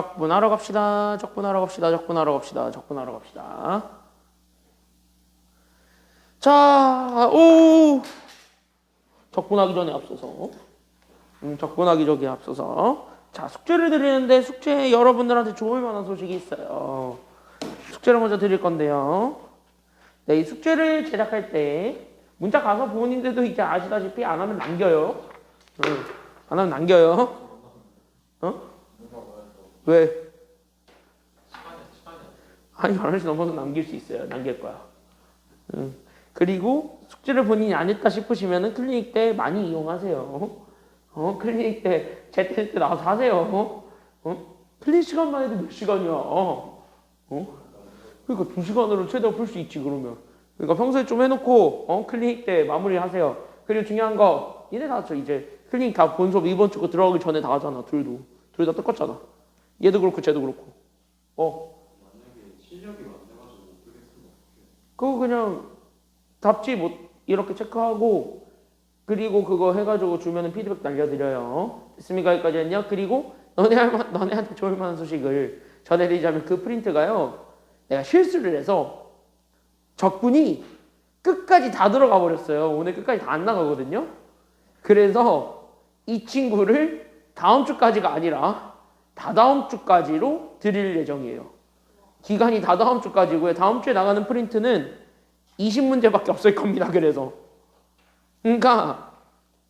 적분하러 갑시다. 적분하러 갑시다. 적분하러 갑시다. 적분하러 갑시다. 자, 오! 적분하기 전에 앞서서. 적분하기 전에 앞서서. 자, 숙제를 드리는데 숙제에 여러분들한테 좋을 만한 소식이 있어요. 숙제를 먼저 드릴 건데요. 네, 이 숙제를 제작할 때 문자 가서 부모님들도 이제 아시다시피 안 하면 남겨요. 안 하면 남겨요. 어? 왜? 아니, 11시 넘어서 남길 수 있어요. 남길 거야. 그리고 숙제를 본인이 안 했다 싶으시면은 클리닉 때 많이 이용하세요. 클리닉 때, 제때 나와서 하세요. 클리닉 시간만 해도 몇 시간이야. 그러니까 2시간으로 최대한 풀 수 있지, 그러면. 그러니까 평소에 좀 해놓고, 클리닉 때 마무리 하세요. 그리고 중요한 거, 얘네 다 하죠, 이제. 클리닉 다 본 수업 이번 주 거 들어가기 전에 다 하잖아, 둘도. 둘 다 똑같잖아. 얘도 그렇고, 쟤도 그렇고. 만약에 실력이 안 돼가지고 못 들겠으면 어떡해? 그거 그냥 답지 뭐 이렇게 체크하고 그리고 그거 해가지고 주면은 피드백 날려드려요. 됐습니까? 여기까지는요. 그리고 너네한테 좋을 만한 소식을 전해드리자면 그 프린트가요. 내가 실수를 해서 적분이 끝까지 다 들어가 버렸어요. 오늘 끝까지 다 안 나가거든요. 그래서 이 친구를 다음 주까지가 아니라 다다음 주까지로 드릴 예정이에요. 기간이 다다음 주까지고요. 다음 주에 나가는 프린트는 20문제밖에 없을 겁니다. 그래서 그러니까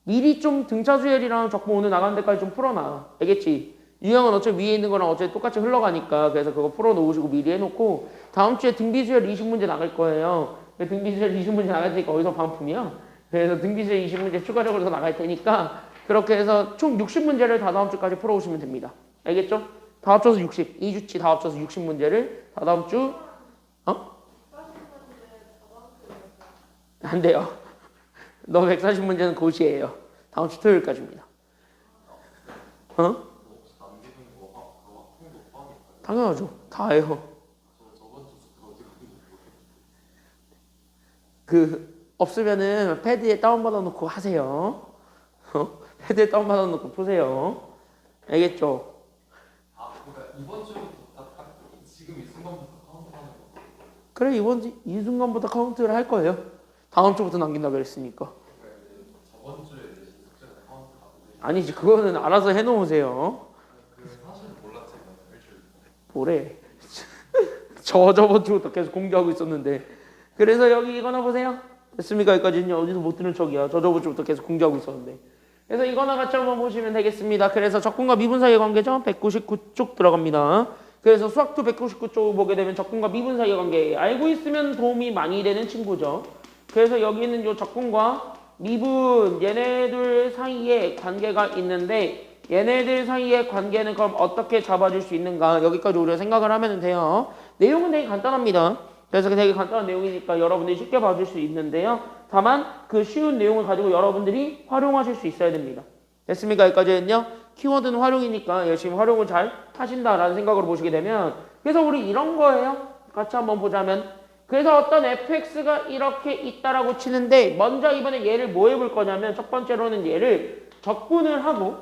미리 좀 등차수열이랑 적분 오늘 나가는 데까지 좀 풀어놔. 알겠지? 유형은 어차피 위에 있는 거랑 어차피 똑같이 흘러가니까 그래서 그거 풀어놓으시고 미리 해놓고 다음 주에 등비수열 20문제 나갈 거예요. 등비수열 20문제 나갈 테니까 어디서 반품이야? 그래서 등비수열 20문제 추가적으로 더 나갈 테니까 그렇게 해서 총 60문제를 다다음 주까지 풀어오시면 됩니다. 알겠죠? 다 합쳐서 60. 2주치 다 합쳐서 60문제를 다다음 주 안 돼요. 너 140문제는 고시예요. 다음 주 토요일까지입니다. 당연하죠. 다 해요. 없으면은 패드에 다운받아 놓고 하세요. 패드에 다운받아 놓고 푸세요. 알겠죠? 그러니까 이번 주부터 딱 지금 이 순간부터 카운트하는 거. 그래, 이 순간부터 카운트를 할 거예요. 다음 주부터 남긴다 그랬으니까. 저번 주에 내신 숙제가 카운트가 안 돼. 아니지, 그거는 알아서 해놓으세요. 그 사실은 몰랐지만 일주일. 뭐래? 저번 주부터 계속 공개하고 있었는데. 그래서 여기 이거나 보세요. 됐습니까? 여기까지는 어디서 못 들은 척이야. 저번 주부터 계속 공개하고 있었는데. 그래서 이거나 같이 한번 보시면 되겠습니다. 그래서 적분과 미분 사이의 관계죠. 199쪽 들어갑니다. 그래서 수학투 199쪽 보게 되면 적분과 미분 사이의 관계 알고 있으면 도움이 많이 되는 친구죠. 그래서 여기는 요 적분과 미분 얘네들 사이에 관계가 있는데 얘네들 사이의 관계는 그럼 어떻게 잡아줄 수 있는가 여기까지 우리가 생각을 하면 돼요. 내용은 되게 간단합니다. 그래서 되게 간단한 내용이니까 여러분들이 쉽게 봐줄 수 있는데요. 다만 그 쉬운 내용을 가지고 여러분들이 활용하실 수 있어야 됩니다. 됐습니까? 여기까지는요. 키워드는 활용이니까 열심히 활용을 잘 하신다라는 생각으로 보시게 되면 그래서 우리 이런 거예요. 같이 한번 보자면 그래서 어떤 fx가 이렇게 있다라고 치는데 먼저 이번에 얘를 뭐 해볼 거냐면 첫 번째로는 얘를 적분을 하고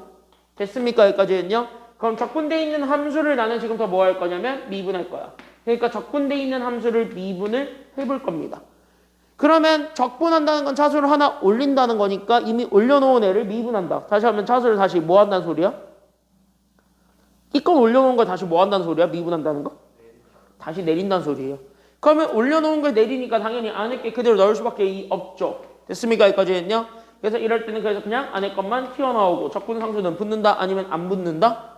됐습니까? 여기까지는요. 그럼 적분되어 있는 함수를 나는 지금부터 뭐 할 거냐면 미분할 거야. 그러니까 적분되어 있는 함수를 미분을 해볼 겁니다. 그러면 적분한다는 건 차수를 하나 올린다는 거니까 이미 올려놓은 애를 미분한다. 다시 하면 차수를 다시 뭐 한다는 소리야? 이건 올려놓은 걸 다시 뭐 한다는 소리야? 미분한다는 거? 다시 내린다는 소리예요. 그러면 올려놓은 걸 내리니까 당연히 안에 게 그대로 넣을 수밖에 없죠. 됐습니까? 여기까지는요. 그래서 이럴 때는 그래서 그냥 안에 것만 튀어나오고 적분 상수는 붙는다 아니면 안 붙는다?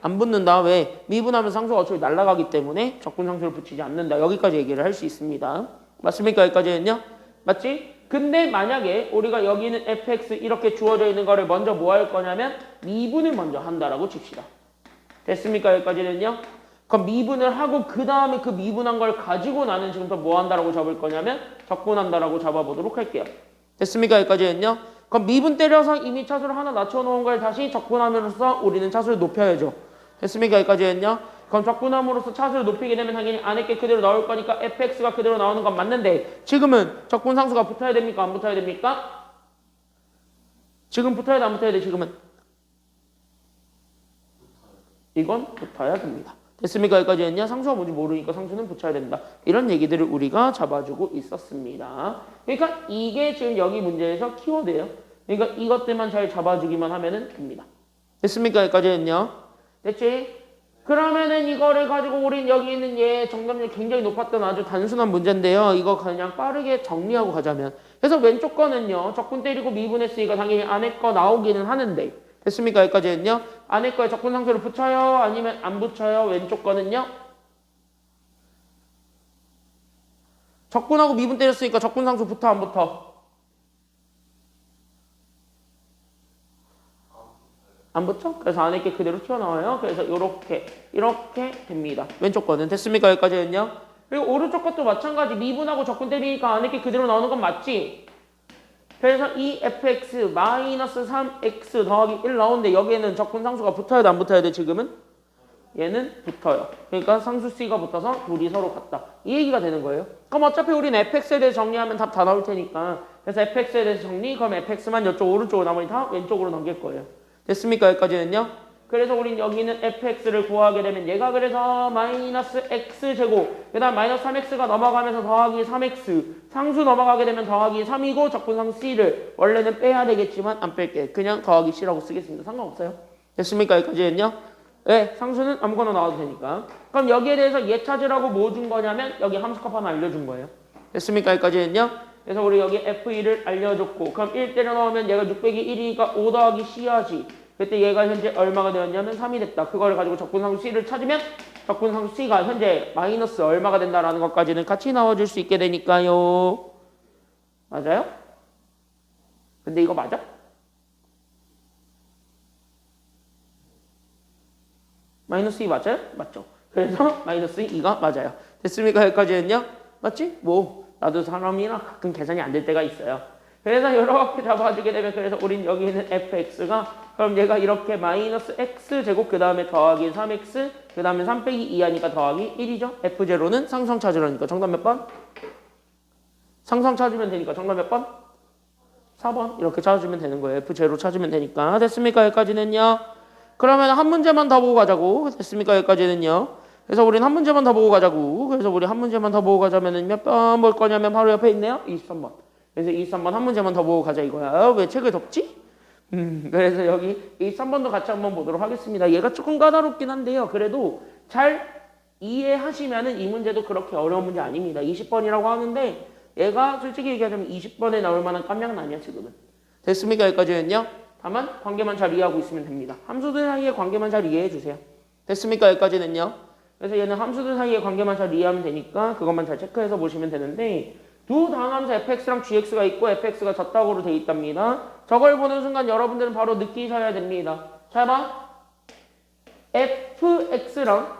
안 붙는다. 왜? 미분하면 상수가 어차피 날아가기 때문에 적분 상수를 붙이지 않는다. 여기까지 얘기를 할 수 있습니다. 맞습니까? 여기까지는요? 맞지? 근데 만약에 우리가 여기는 fx 이렇게 주어져 있는 거를 먼저 뭐 할 거냐면 미분을 먼저 한다라고 칩시다. 됐습니까? 여기까지는요? 그럼 미분을 하고 그 다음에 그 미분한 걸 가지고 나는 지금부터 뭐 한다라고 잡을 거냐면 적분한다라고 잡아보도록 할게요. 됐습니까? 여기까지는요? 그럼 미분 때려서 이미 차수를 하나 낮춰놓은 걸 다시 적분함으로써 우리는 차수를 높여야죠. 됐습니까? 여기까지는요? 그럼 적분함으로써 차수를 높이게 되면 당연히 안에 게 그대로 나올 거니까 fx가 그대로 나오는 건 맞는데 지금은 적분상수가 붙어야 됩니까? 안 붙어야 됩니까? 지금 붙어야 돼? 안 붙어야 돼? 지금은? 이건 붙어야 됩니다. 됐습니까? 여기까지 했냐? 상수가 뭔지 모르니까 상수는 붙여야 된다. 이런 얘기들을 우리가 잡아주고 있었습니다. 그러니까 이게 지금 여기 문제에서 키워드예요. 그러니까 이것들만 잘 잡아주기만 하면 됩니다. 됐습니까? 여기까지 했냐? 됐지? 그러면은 이거를 가지고 우린 여기 있는 얘 정답률 굉장히 높았던 아주 단순한 문제인데요. 이거 그냥 빠르게 정리하고 가자면. 그래서 왼쪽 거는요. 적분 때리고 미분했으니까 당연히 안에 거 나오기는 하는데. 됐습니까? 여기까지 했냐? 안에 거에 적분 상수를 붙여요? 아니면 안 붙여요? 왼쪽 거는요? 적분하고 미분 때렸으니까 적분 상수 붙어 안 붙어? 안 붙죠? 그래서 안에 게 그대로 튀어나와요. 그래서 이렇게 됩니다. 왼쪽 거는 됐습니까? 여기까지 했냐? 그리고 오른쪽 것도 마찬가지. 미분하고 적분 때리니까 안에 게 그대로 나오는 건 맞지? 그래서 이 fx 마이너스 3x 더하기 1 나오는데 여기에는 적분 상수가 붙어야 돼 안 붙어야 돼 지금은? 얘는 붙어요. 그러니까 상수 c가 붙어서 둘이 서로 같다. 이 얘기가 되는 거예요. 그럼 어차피 우리는 fx에 대해서 정리하면 답 다 나올 테니까 그래서 fx에 대해서 정리 그럼 fx만 이쪽 오른쪽으로 나머지 다 왼쪽으로 넘길 거예요. 됐습니까? 여기까지는요? 그래서 우린 여기는 fx를 구하게 되면 얘가 그래서 마이너스 x제곱 그 다음 마이너스 3x가 넘어가면서 더하기 3x 상수 넘어가게 되면 더하기 3이고 적분상수 c를 원래는 빼야 되겠지만 안 뺄게. 그냥 더하기 c라고 쓰겠습니다. 상관없어요. 됐습니까? 여기까지는요? 네, 상수는 아무거나 나와도 되니까. 그럼 여기에 대해서 얘 찾으라고 뭐 준 거냐면 여기 함수값 하나 알려준 거예요. 됐습니까? 여기까지는요? 그래서 우리 여기 f2를 알려줬고 그럼 1 때려 넣으면 얘가 6 빼기 1이니까 5 더하기 c하지. 그때 얘가 현재 얼마가 되었냐면 3이 됐다. 그거를 가지고 적분상수 c를 찾으면 적분상수 c가 현재 마이너스 얼마가 된다라는 것까지는 같이 나와줄 수 있게 되니까요. 맞아요? 근데 이거 맞아? 마이너스 2 맞아요? 맞죠? 그래서 마이너스 2가 맞아요. 됐습니까? 여기까지는요? 맞지? 뭐 나도 사람이라 가끔 계산이 안 될 때가 있어요. 그래서 이렇게 잡아주게 되면 그래서 우린 여기 있는 fx가 그럼 얘가 이렇게 마이너스 x제곱 그 다음에 더하기 3x 그 다음에 3 빼기 2 하니까 더하기 1이죠. f0는 상성 찾으라니까 정답 몇 번? 상성 찾으면 되니까 정답 몇 번? 4번 이렇게 찾아주면 되는 거예요. f0 찾으면 되니까. 됐습니까? 여기까지는요. 그러면 한 문제만 더 보고 가자고. 됐습니까? 여기까지는요. 그래서 우린 한 문제만 더 보고 가자고. 그래서 우리 한 문제만 더 보고 가자면은 몇 번 볼 거냐면 바로 옆에 있네요. 23번. 그래서 23번 한 문제만 더 보고 가자 이거야. 왜 책을 덮지? 그래서 여기 23번도 같이 한번 보도록 하겠습니다. 얘가 조금 까다롭긴 한데요. 그래도 잘 이해하시면은 이 문제도 그렇게 어려운 문제 아닙니다. 20번이라고 하는데 얘가 솔직히 얘기하자면 20번에 나올 만한 깜냥은 아니야 지금은. 됐습니까? 여기까지는요. 다만 관계만 잘 이해하고 있으면 됩니다. 함수들 사이의 관계만 잘 이해해 주세요. 됐습니까? 여기까지는요. 그래서 얘는 함수들 사이의 관계만 잘 이해하면 되니까 그것만 잘 체크해서 보시면 되는데 두 단함수 fx랑 gx가 있고 fx가 젖다고로 돼 있답니다. 저걸 보는 순간 여러분들은 바로 느끼셔야 됩니다. 잘 봐. fx랑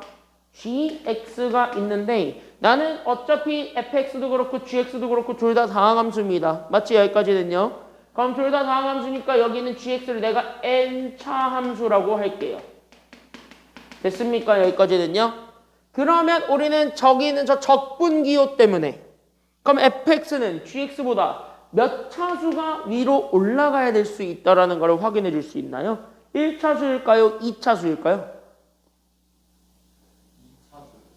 gx가 있는데 나는 어차피 fx도 그렇고 gx도 그렇고 둘 다 다항함수입니다. 맞지? 여기까지는요. 그럼 둘 다 다항함수니까 여기는 gx를 내가 n차 함수라고 할게요. 됐습니까? 여기까지는요. 그러면 우리는 저기는 저 적분기호 때문에 그럼 fx는 gx보다 몇 차수가 위로 올라가야 될 수 있다라는 걸 확인해 줄 수 있나요? 1차수일까요? 2차수일까요? 2차수.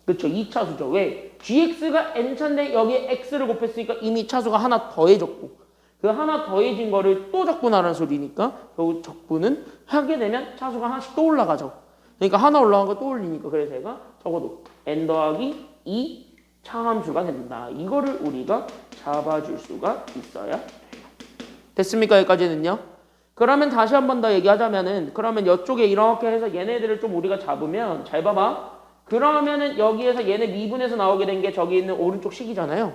그렇죠. 2차수죠. 왜? gx가 n차인데 여기에 x를 곱했으니까 이미 차수가 하나 더해졌고 그 하나 더해진 거를 또 적분하라는 소리니까 결국 적분은 하게 되면 차수가 하나씩 또 올라가죠. 그러니까 하나 올라간 거 또 올리니까 그래서 얘가 적어도 n 더하기 2 차함수가 된다. 이거를 우리가 잡아줄 수가 있어야 돼요. 됐습니까? 여기까지는요. 그러면 다시 한 번 더 얘기하자면은 그러면 이쪽에 이렇게 해서 얘네들을 좀 우리가 잡으면 잘 봐봐. 그러면은 여기에서 얘네 미분에서 나오게 된 게 저기 있는 오른쪽 식이잖아요.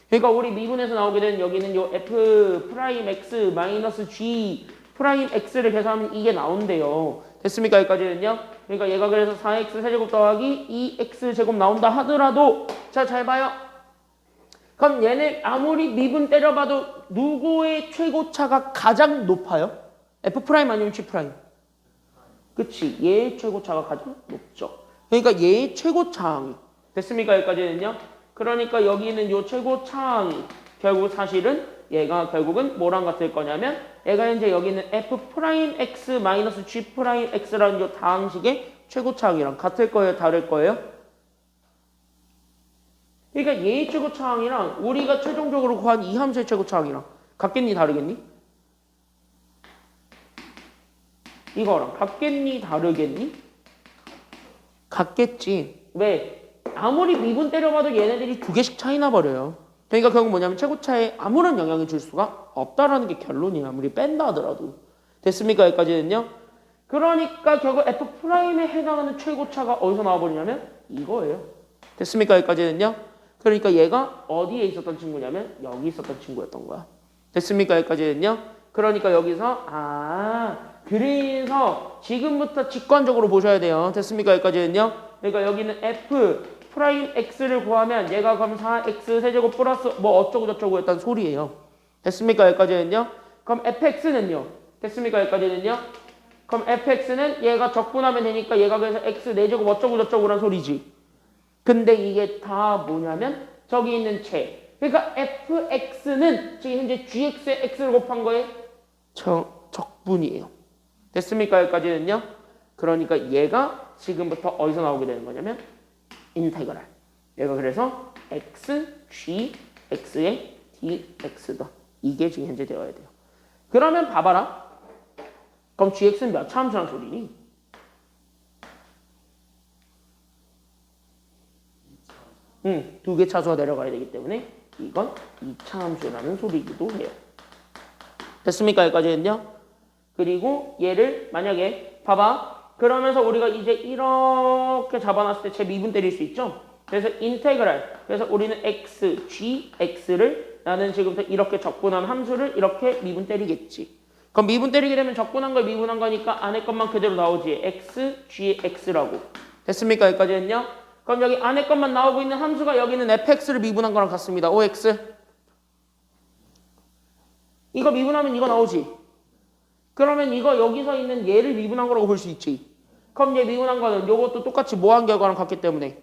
그러니까 우리 미분에서 나오게 된 여기는 요 f 프라임 x 마이너스 g 프라임 x를 계산하면 이게 나온대요. 됐습니까? 여기까지는요. 그러니까 얘가 그래서 4x 세제곱 더하기 2x 제곱 나온다 하더라도 자, 잘 봐요. 그럼 얘네 아무리 미분 때려봐도 누구의 최고차가 가장 높아요? f 프라임 아니면 g 프라임? 그치. 얘의 최고차가 가장 높죠. 그러니까 얘의 최고차항이 됐습니까? 여기까지는요. 그러니까 여기는 요 최고차항이 결국 사실은 얘가 결국은 뭐랑 같을 거냐면 얘가 현재 여기는 f 프라임 x 마이너스 g 프라임 x라는 요 다항식의 최고차항이랑 같을 거예요? 다를 거예요? 그러니까 얘의 최고차항이랑 우리가 최종적으로 구한 이 함수의 최고차항이랑 같겠니? 다르겠니? 이거랑 같겠니? 다르겠니? 같겠지. 왜? 아무리 미분 때려봐도 얘네들이 두 개씩 차이 나버려요. 그러니까 결국 뭐냐면 최고차에 아무런 영향을 줄 수가 없다라는 게 결론이에요. 아무리 뺀다 하더라도. 됐습니까? 여기까지는요? 그러니까 결국 F'에 해당하는 최고차가 어디서 나와버리냐면 이거예요. 됐습니까? 여기까지는요? 그러니까 얘가 어디에 있었던 친구냐면 여기 있었던 친구였던 거야. 됐습니까? 여기까지는요? 그러니까 여기서 그래서 지금부터 직관적으로 보셔야 돼요. 됐습니까? 여기까지는요? 그러니까 여기는 F 프라임 X를 구하면 얘가 그럼 4X 세제곱 플러스 뭐 어쩌고 저쩌고 했던 소리예요. 됐습니까? 여기까지는요? 그럼 FX는요? 됐습니까? 여기까지는요? 그럼 fx는 얘가 적분하면 되니까 얘가 그래서 x 4제곱 어쩌고 저쩌고란 소리지. 근데 이게 다 뭐냐면 저기 있는 체. 그러니까 fx는 지금 현재 gx에 x를 곱한 거에 적분이에요. 됐습니까? 여기까지는요. 그러니까 얘가 지금부터 어디서 나오게 되는 거냐면 인테그랄. 얘가 그래서 x, g, x의 dx다. 이게 지금 현재 되어야 돼요. 그러면 봐봐라. 그럼 gx는 몇 차 함수란 소리니? 두 개 차수가 내려가야 되기 때문에 이건 2차 함수라는 소리이기도 해요. 됐습니까? 여기까지는요? 그리고 얘를 만약에 봐봐. 그러면서 우리가 이제 이렇게 잡아놨을 때 제 미분 때릴 수 있죠? 그래서 인테그랄. 그래서 우리는 x, g, x를 나는 지금부터 이렇게 적분한 함수를 이렇게 미분 때리겠지. 그럼 미분 때리게 되면 적분한 걸 미분한 거니까 안에 것만 그대로 나오지. x, g, x라고. 됐습니까? 여기까지는요? 그럼 여기 안에 것만 나오고 있는 함수가 여기는 fx를 미분한 거랑 같습니다. ox. 이거 미분하면 이거 나오지. 그러면 이거 여기서 있는 얘를 미분한 거라고 볼 수 있지. 그럼 얘 미분한 거는 이것도 똑같이 뭐한 결과랑 같기 때문에.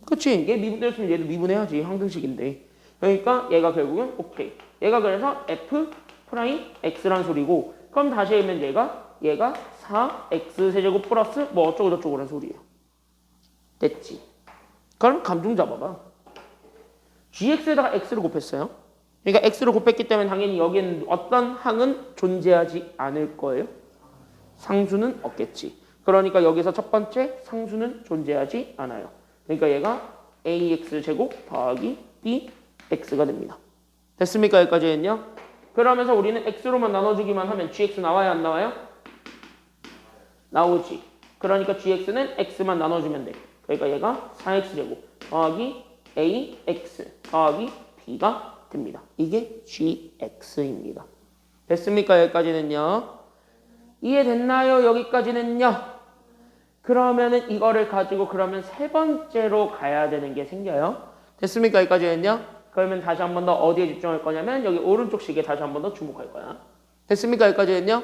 그치? 얘 미분 때렸으면 얘도 미분해야지. 항등식인데. 그러니까 얘가 결국은 오케이. 얘가 그래서 f 프라임 x란 소리고 그럼 다시 하면 얘가 4x 세제곱 플러스 뭐 어쩌고 저쩌고란 소리예요. 됐지? 그럼 감중 잡아봐. gx에다가 x를 곱했어요. 그러니까 x를 곱했기 때문에 당연히 여기에는 어떤 항은 존재하지 않을 거예요. 상수는 없겠지. 그러니까 여기서 첫 번째 상수는 존재하지 않아요. 그러니까 얘가 ax 제곱 더하기 bx가 됩니다. 됐습니까? 여기까지는요? 그러면서 우리는 x로만 나눠주기만 하면 gx 나와요? 안 나와요? 나오지. 그러니까 gx는 x만 나눠주면 돼. 그러니까 얘가 4x제곱 더하기 ax 더하기 b가 됩니다. 이게 gx입니다. 됐습니까? 여기까지는요? 이해됐나요? 여기까지는요? 그러면은 이거를 가지고 그러면 세 번째로 가야 되는 게 생겨요. 됐습니까? 여기까지는요? 그러면 다시 한 번 더 어디에 집중할 거냐면 여기 오른쪽 식에 다시 한 번 더 주목할 거야. 됐습니까? 여기까지는요?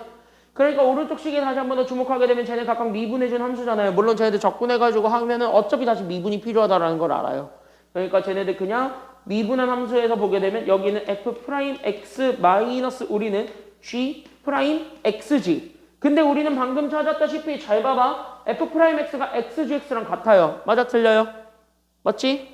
그러니까 오른쪽 식에 다시 한 번 더 주목하게 되면 쟤네 각각 미분해준 함수잖아요. 물론 쟤네들 적분해가지고 하면은 어차피 다시 미분이 필요하다라는 걸 알아요. 그러니까 쟤네들 그냥 미분한 함수에서 보게 되면 여기는 f'x 마이너스 우리는 g'xg. 근데 우리는 방금 찾았다시피 잘 봐봐. f'x가 xgx랑 같아요. 맞아? 틀려요? 맞지?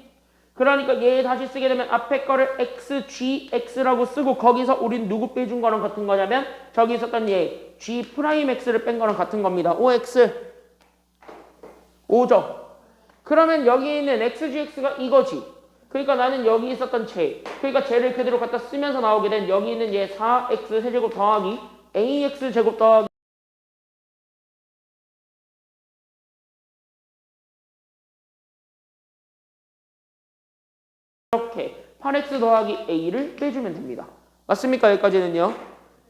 그러니까 얘 다시 쓰게 되면 앞에 거를 xgx라고 쓰고 거기서 우린 누구 빼준 거랑 같은 거냐면 저기 있었던 얘 g'x를 뺀 거랑 같은 겁니다. ox 5죠. 그러면 여기 있는 xgx가 이거지. 그러니까 나는 여기 있었던 쟤. 그러니까 쟤를 그대로 갖다 쓰면서 나오게 된 여기 있는 얘 4x 세제곱 더하기 ax 제곱 더하기 이렇게 8x 더하기 a를 빼주면 됩니다. 맞습니까? 여기까지는요?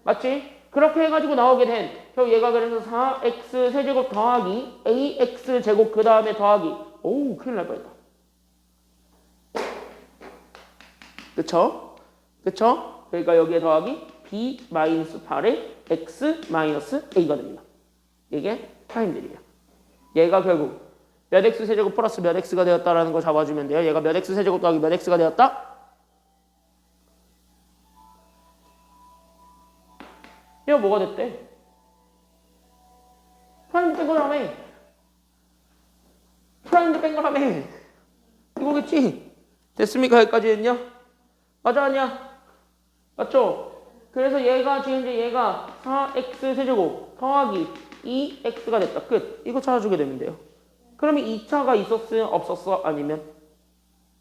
맞지? 그렇게 해가지고 나오게 된 결국 얘가 그래서 4x 세제곱 더하기 ax 제곱 그 다음에 더하기 오우 큰일 날 뻔했다. 그쵸? 그쵸? 그러니까 여기에 더하기 b-8의 x-a가 됩니다. 이게 프라임들이에요. 얘가 결국 몇 x 세제곱 플러스 몇 x가 되었다라는 걸 잡아주면 돼요. 얘가 몇 x 세제곱 더하기 몇 x가 되었다? 얘가 뭐가 됐대? 프라임 거라며. 프라임드 뺀 거라며. 이거겠지? 됐습니까? 여기까지는요? 맞아 아니야? 맞죠? 그래서 얘가 지금 이제 얘가 4x 세제곱 더하기 2x가 됐다. 끝. 이거 찾아주게 되면 돼요. 그러면 2차가 있었어? 없었어? 아니면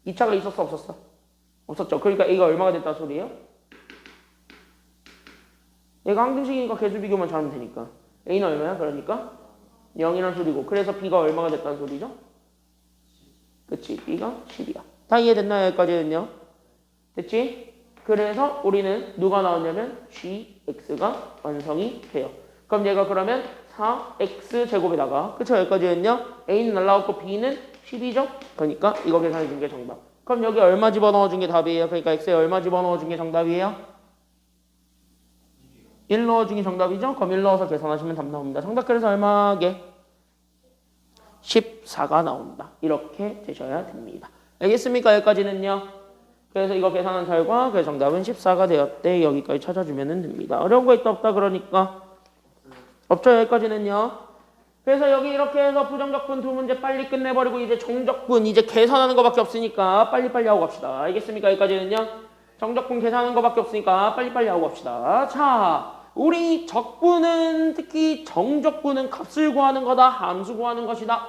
2차가 있었어? 없었어? 없었죠. 그러니까 A가 얼마가 됐다 소리예요? 얘가 항등식이니까 개수 비교만 잘하면 되니까. A는 얼마야? 그러니까 0이란 소리고. 그래서 B가 얼마가 됐다는 소리죠? 그치? B가 10이야. 다 이해됐나요? 여기까지는요? 됐지? 그래서 우리는 누가 나왔냐면 GX가 완성이 돼요. 그럼 얘가 그러면 4X 제곱에다가 그쵸? 여기까지는요? A는 날라왔고 B는 10이죠? 그러니까 이거 계산해 준 게 정답. 그럼 여기 얼마 집어넣어 준 게 답이에요? 그러니까 X에 얼마 집어넣어 준 게 정답이에요? 1 넣어준 게 정답이죠? 그럼 1 넣어서 계산하시면 답 나옵니다. 정답 그래서 얼마게? 14가 나온다. 이렇게 되셔야 됩니다. 알겠습니까? 여기까지는요. 그래서 이거 계산한 결과 그 정답은 14가 되었대. 여기까지 찾아주면 됩니다. 어려운 거 있다 없다 그러니까 없죠. 여기까지는요. 그래서 여기 이렇게 해서 부정적분 두 문제 빨리 끝내버리고 이제 정적분 이제 계산하는 거밖에 없으니까 빨리빨리 하고 갑시다. 알겠습니까? 여기까지는요. 정적분 계산하는 거밖에 없으니까 빨리빨리 하고 갑시다. 자, 우리 적분은 특히 정적분은 값을 구하는 거다. 함수 구하는 것이다.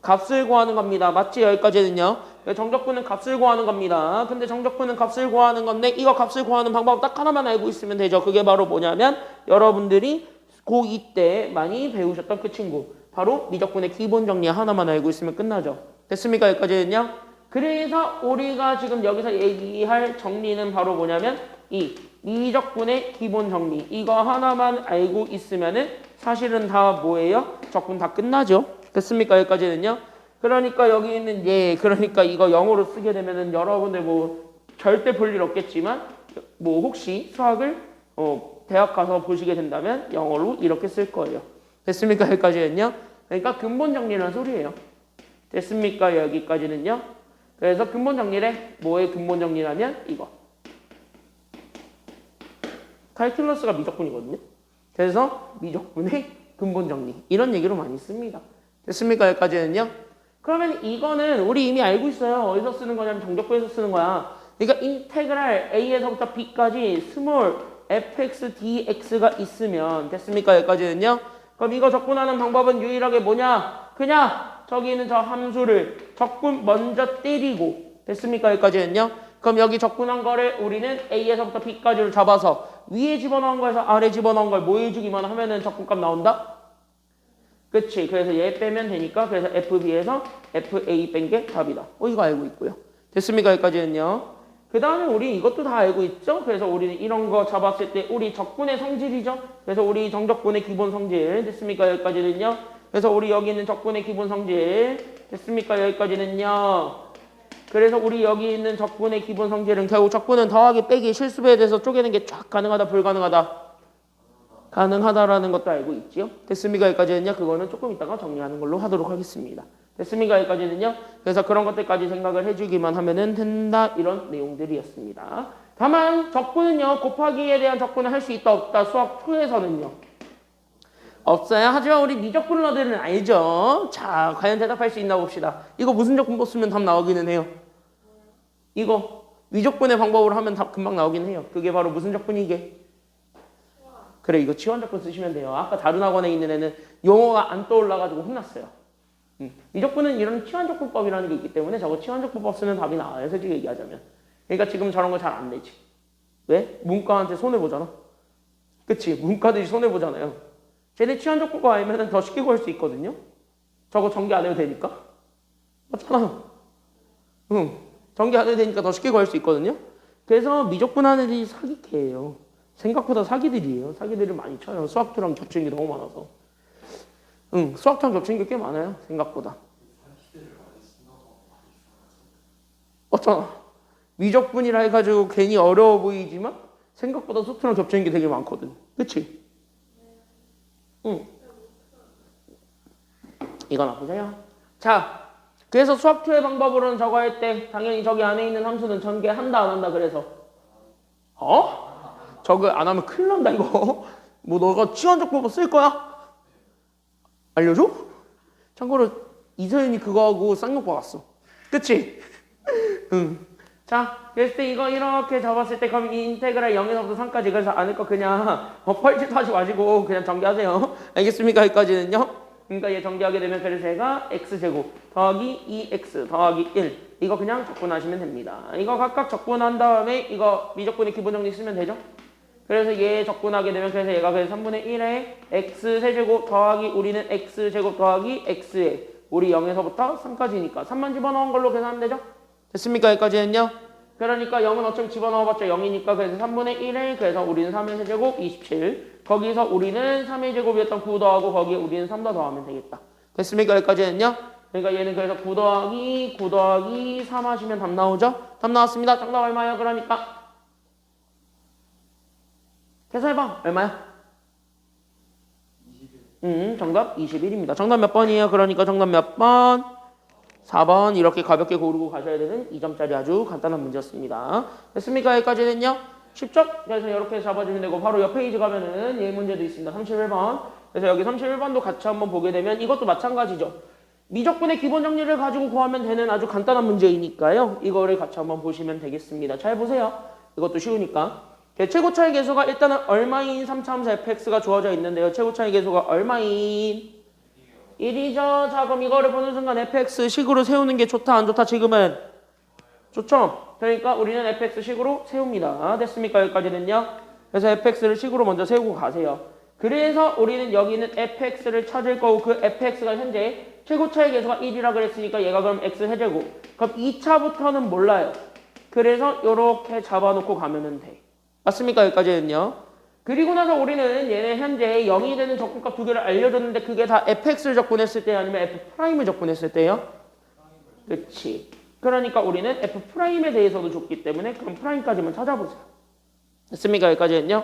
값을 구하는 겁니다. 맞지? 여기까지는요. 정적분은 값을 구하는 겁니다. 근데 정적분은 값을 구하는 건데 이거 값을 구하는 방법 딱 하나만 알고 있으면 되죠. 그게 바로 뭐냐면 여러분들이 고2 때 많이 배우셨던 그 친구. 바로 미적분의 기본 정리 하나만 알고 있으면 끝나죠. 됐습니까? 여기까지는요. 그래서 우리가 지금 여기서 얘기할 정리는 바로 뭐냐면 이 미적분의 기본 정리 이거 하나만 알고 있으면은 사실은 다 뭐예요? 적분 다 끝나죠. 됐습니까? 여기까지는요. 그러니까 여기 있는 그러니까 이거 영어로 쓰게 되면은 여러분들 뭐 절대 볼 일 없겠지만 뭐 혹시 수학을 대학 가서 보시게 된다면 영어로 이렇게 쓸 거예요. 됐습니까? 여기까지는요. 그러니까 근본 정리라는 소리예요. 됐습니까? 여기까지는요. 그래서 근본 정리래. 뭐의 근본 정리라면 이거. 칼큘러스가 미적분이거든요. 그래서 미적분의 근본 정리. 이런 얘기로 많이 씁니다. 됐습니까? 여기까지는요. 그러면 이거는 우리 이미 알고 있어요. 어디서 쓰는 거냐면 정적분에서 쓰는 거야. 그러니까 인테그랄 A에서부터 B까지 스몰 fx dx가 있으면 됐습니까? 여기까지는요. 그럼 이거 적분하는 방법은 유일하게 뭐냐? 그냥 저기 있는 저 함수를 적분 먼저 때리고 됐습니까? 여기까지는요. 그럼 여기 적분한 거를 우리는 A에서부터 B까지를 잡아서 위에 집어넣은 거에서 아래 집어넣은 걸 뭐 해주기만 하면은 적분값 나온다? 그치? 그래서 얘 빼면 되니까 그래서 FB에서 FA 뺀 게 답이다. 이거 알고 있고요. 됐습니까? 여기까지는요. 그 다음에 우리 이것도 다 알고 있죠? 그래서 우리는 이런 거 잡았을 때 우리 적분의 성질이죠? 그래서 우리 정적분의 기본 성질 됐습니까? 여기까지는요. 그래서 우리 여기 있는 적분의 기본 성질 됐습니까? 여기까지는요. 그래서 우리 여기 있는 적분의 기본 성질은 결국 적분은 더하기 빼기 실수배에 대해서 쪼개는 게 쫙 가능하다 불가능하다? 가능하다라는 것도 알고 있지요. 됐습니까? 여기까지는요. 그거는 조금 이따가 정리하는 걸로 하도록 하겠습니다. 됐습니까? 여기까지는요. 그래서 그런 것들까지 생각을 해주기만 하면은 된다. 이런 내용들이었습니다. 다만 적분은요. 곱하기에 대한 적분을 할 수 있다 없다. 수학 2에서는요. 없어요. 하지만 우리 미적분러들은 알죠. 자, 과연 대답할 수 있나 봅시다. 이거 무슨 적분법 쓰면 답 나오기는 해요. 이거 미적분의 방법으로 하면 답 금방 나오긴 해요. 그게 바로 무슨 적분이게? 그래, 이거 치환적분 쓰시면 돼요. 아까 다른 학원에 있는 애는 용어가 안 떠올라가지고 혼났어요. 미적분은 이런 치환적분법이라는 게 있기 때문에 저거 치환적분법 쓰면 답이 나와요. 솔직히 얘기하자면. 그러니까 지금 저런 거 잘 안 내지. 왜? 문과한테 손해보잖아. 그치? 문과들이 손해보잖아요. 쟤네 치환적분법 알면 더 쉽게 구할 수 있거든요. 저거 전개 안 해도 되니까. 맞잖아. 전개 안 해도 되니까 더 쉽게 구할 수 있거든요. 그래서 미적분 하는 애들이 사기캐예요. 생각보다 사기들이에요. 사기들을 많이 쳐요. 수학투랑 겹치는 게 너무 많아서. 수학투랑 겹치는 게 꽤 많아요. 생각보다. 어쩌나. 미적분이라 해가지고 괜히 어려워 보이지만 생각보다 수학투랑 겹치는 게 되게 많거든. 그치? 이거나 보세요. 자, 그래서 수학투의 방법으로는 저거 할 때 당연히 저기 안에 있는 함수는 전개한다 안 한다 그래서 저거 안 하면 큰일 난다 이거. 뭐 너가 치환적분법 쓸 거야? 알려줘? 참고로 이서윤이 그거하고 쌍욕 박았어. 그치? 응. 자, 그랬을 때 이거 이렇게 잡았을 때 그럼 이 인테그랄 0에서부터 3까지 그래서 안을 거 그냥 뻘짓 하지 마시고 그냥 전개하세요. 알겠습니까? 여기까지는요. 그러니까 얘 전개하게 되면 그래서 얘가 x제곱 더하기 2x 더하기 1 이거 그냥 적분하시면 됩니다. 이거 각각 적분한 다음에 이거 미적분의 기본 정리 쓰면 되죠? 그래서 얘 적분하게 되면 그래서 얘가 그래서 3분의 1에 x 세제곱 더하기 우리는 x제곱 더하기 x에 우리 0에서부터 3까지니까 3만 집어넣은 걸로 계산하면 되죠? 됐습니까? 여기까지는요? 그러니까 0은 어차피 집어넣어봤자 0이니까 그래서 3분의 1에 그래서 우리는 3의 세제곱 27 거기서 우리는 3의 제곱이었던 9 더하고 거기에 우리는 3 더 더하면 되겠다. 됐습니까? 여기까지는요? 그러니까 얘는 그래서 9 더하기 3 하시면 답 나오죠? 답 나왔습니다. 정답 얼마예요? 그러니까 계산해봐. 얼마야? 21. 정답 21입니다. 정답 몇 번이에요? 그러니까 정답 몇 번? 4번 이렇게 가볍게 고르고 가셔야 되는 2점짜리 아주 간단한 문제였습니다. 됐습니까? 여기까지는요? 쉽죠? 그래서 이렇게 잡아주면 되고 바로 옆 페이지 가면은 얘 문제도 있습니다. 31번. 그래서 여기 31번도 같이 한번 보게 되면 이것도 마찬가지죠. 미적분의 기본 정리를 가지고 구하면 되는 아주 간단한 문제이니까요. 이거를 같이 한번 보시면 되겠습니다. 잘 보세요. 이것도 쉬우니까. 최고차의 계수가 일단은 얼마인 3차함수 fx가 주어져 있는데요. 최고차의 계수가 얼마인 1이죠. 자, 그럼 이거를 보는 순간 fx 식으로 세우는 게 좋다 안 좋다 지금은? 좋죠. 그러니까 우리는 fx 식으로 세웁니다. 됐습니까? 여기까지는요. 그래서 fx를 식으로 먼저 세우고 가세요. 그래서 우리는 여기는 fx를 찾을 거고 그 fx가 현재 최고차의 계수가 1이라 그랬으니까 얘가 그럼 x 해제곱. 그럼 2차부터는 몰라요. 그래서 이렇게 잡아놓고 가면은 돼. 맞습니까? 여기까지는요. 그리고 나서 우리는 얘네 현재 0이 되는 적분값 두 개를 알려줬는데 그게 다 fx를 적분했을 때 아니면 f'을 적분했을 때요? 그치. 그러니까 우리는 f'에 대해서도 줬기 때문에 그럼 프라임까지만 찾아보세요. 됐습니까? 여기까지는요.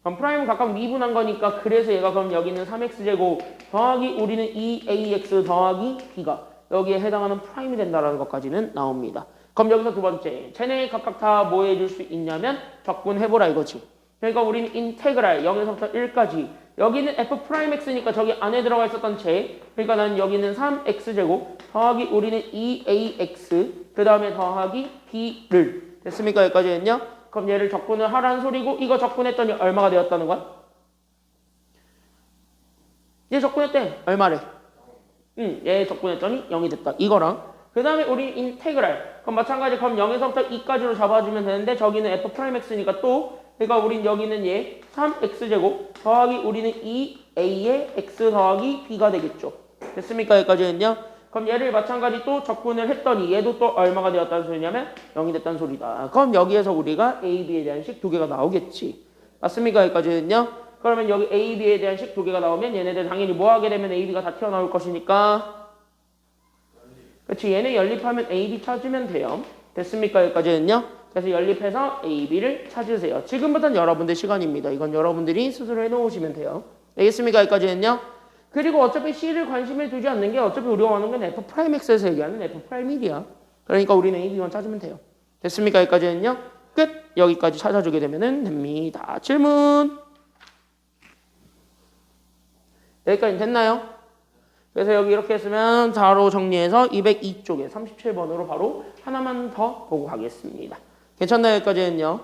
그럼 프라임은 각각 미분한 거니까 그래서 얘가 그럼 여기는 3x제곱 더하기 우리는 2ax 더하기 b가 여기에 해당하는 프라임이 된다는 것까지는 나옵니다. 그럼 여기서 두 번째, 쟤네 각각 다 뭐 해줄 수 있냐면 적분해보라 이거지. 그러니까 우리는 인테그랄 0에서부터 1까지 여기는 f'x니까 저기 안에 들어가 있었던 쟤 그러니까 나는 여기는 3x제곱 더하기 우리는 2ax 그 다음에 더하기 b를 됐습니까? 여기까지는요? 그럼 얘를 적분을 하라는 소리고 이거 적분했더니 얼마가 되었다는 거야? 얘 적분했대. 얼마래? 얘 적분했더니 0이 됐다. 이거랑 그 다음에 우리 인테그랄 그럼 마찬가지 그럼 0에서부터 2까지로 잡아주면 되는데 저기는 f'x니까 또 그러니까 우린 여기는 얘 3x제곱 더하기 우리는 2a의 x 더하기 b가 되겠죠. 됐습니까? 여기까지는요. 그럼 얘를 마찬가지 또 적분을 했더니 얘도 또 얼마가 되었다는 소리냐면 0이 됐다는 소리다. 그럼 여기에서 우리가 a, b에 대한 식 두 개가 나오겠지. 맞습니까? 여기까지는요. 그러면 여기 a, b에 대한 식 두 개가 나오면 얘네들 당연히 뭐 하게 되면 a, b가 다 튀어나올 것이니까 그렇지. 얘네 연립하면 a, b 찾으면 돼요. 됐습니까? 여기까지는요. 그래서 연립해서 a, b를 찾으세요. 지금부터는 여러분들 시간입니다. 이건 여러분들이 스스로 해놓으시면 돼요. 알겠습니까? 여기까지는요. 그리고 어차피 C를 관심을 두지 않는 게 어차피 우리가 원하는 건 F'X에서 얘기하는 F'Il이야. 그러니까 우리는 A, B만 찾으면 돼요. 됐습니까? 여기까지는요. 끝! 여기까지 찾아주게 되면 됩니다. 질문! 여기까지 됐나요? 그래서 여기 이렇게 했으면 바로 정리해서 202쪽에 37번으로 바로 하나만 더 보고 가겠습니다. 괜찮나요? 여기까지는요.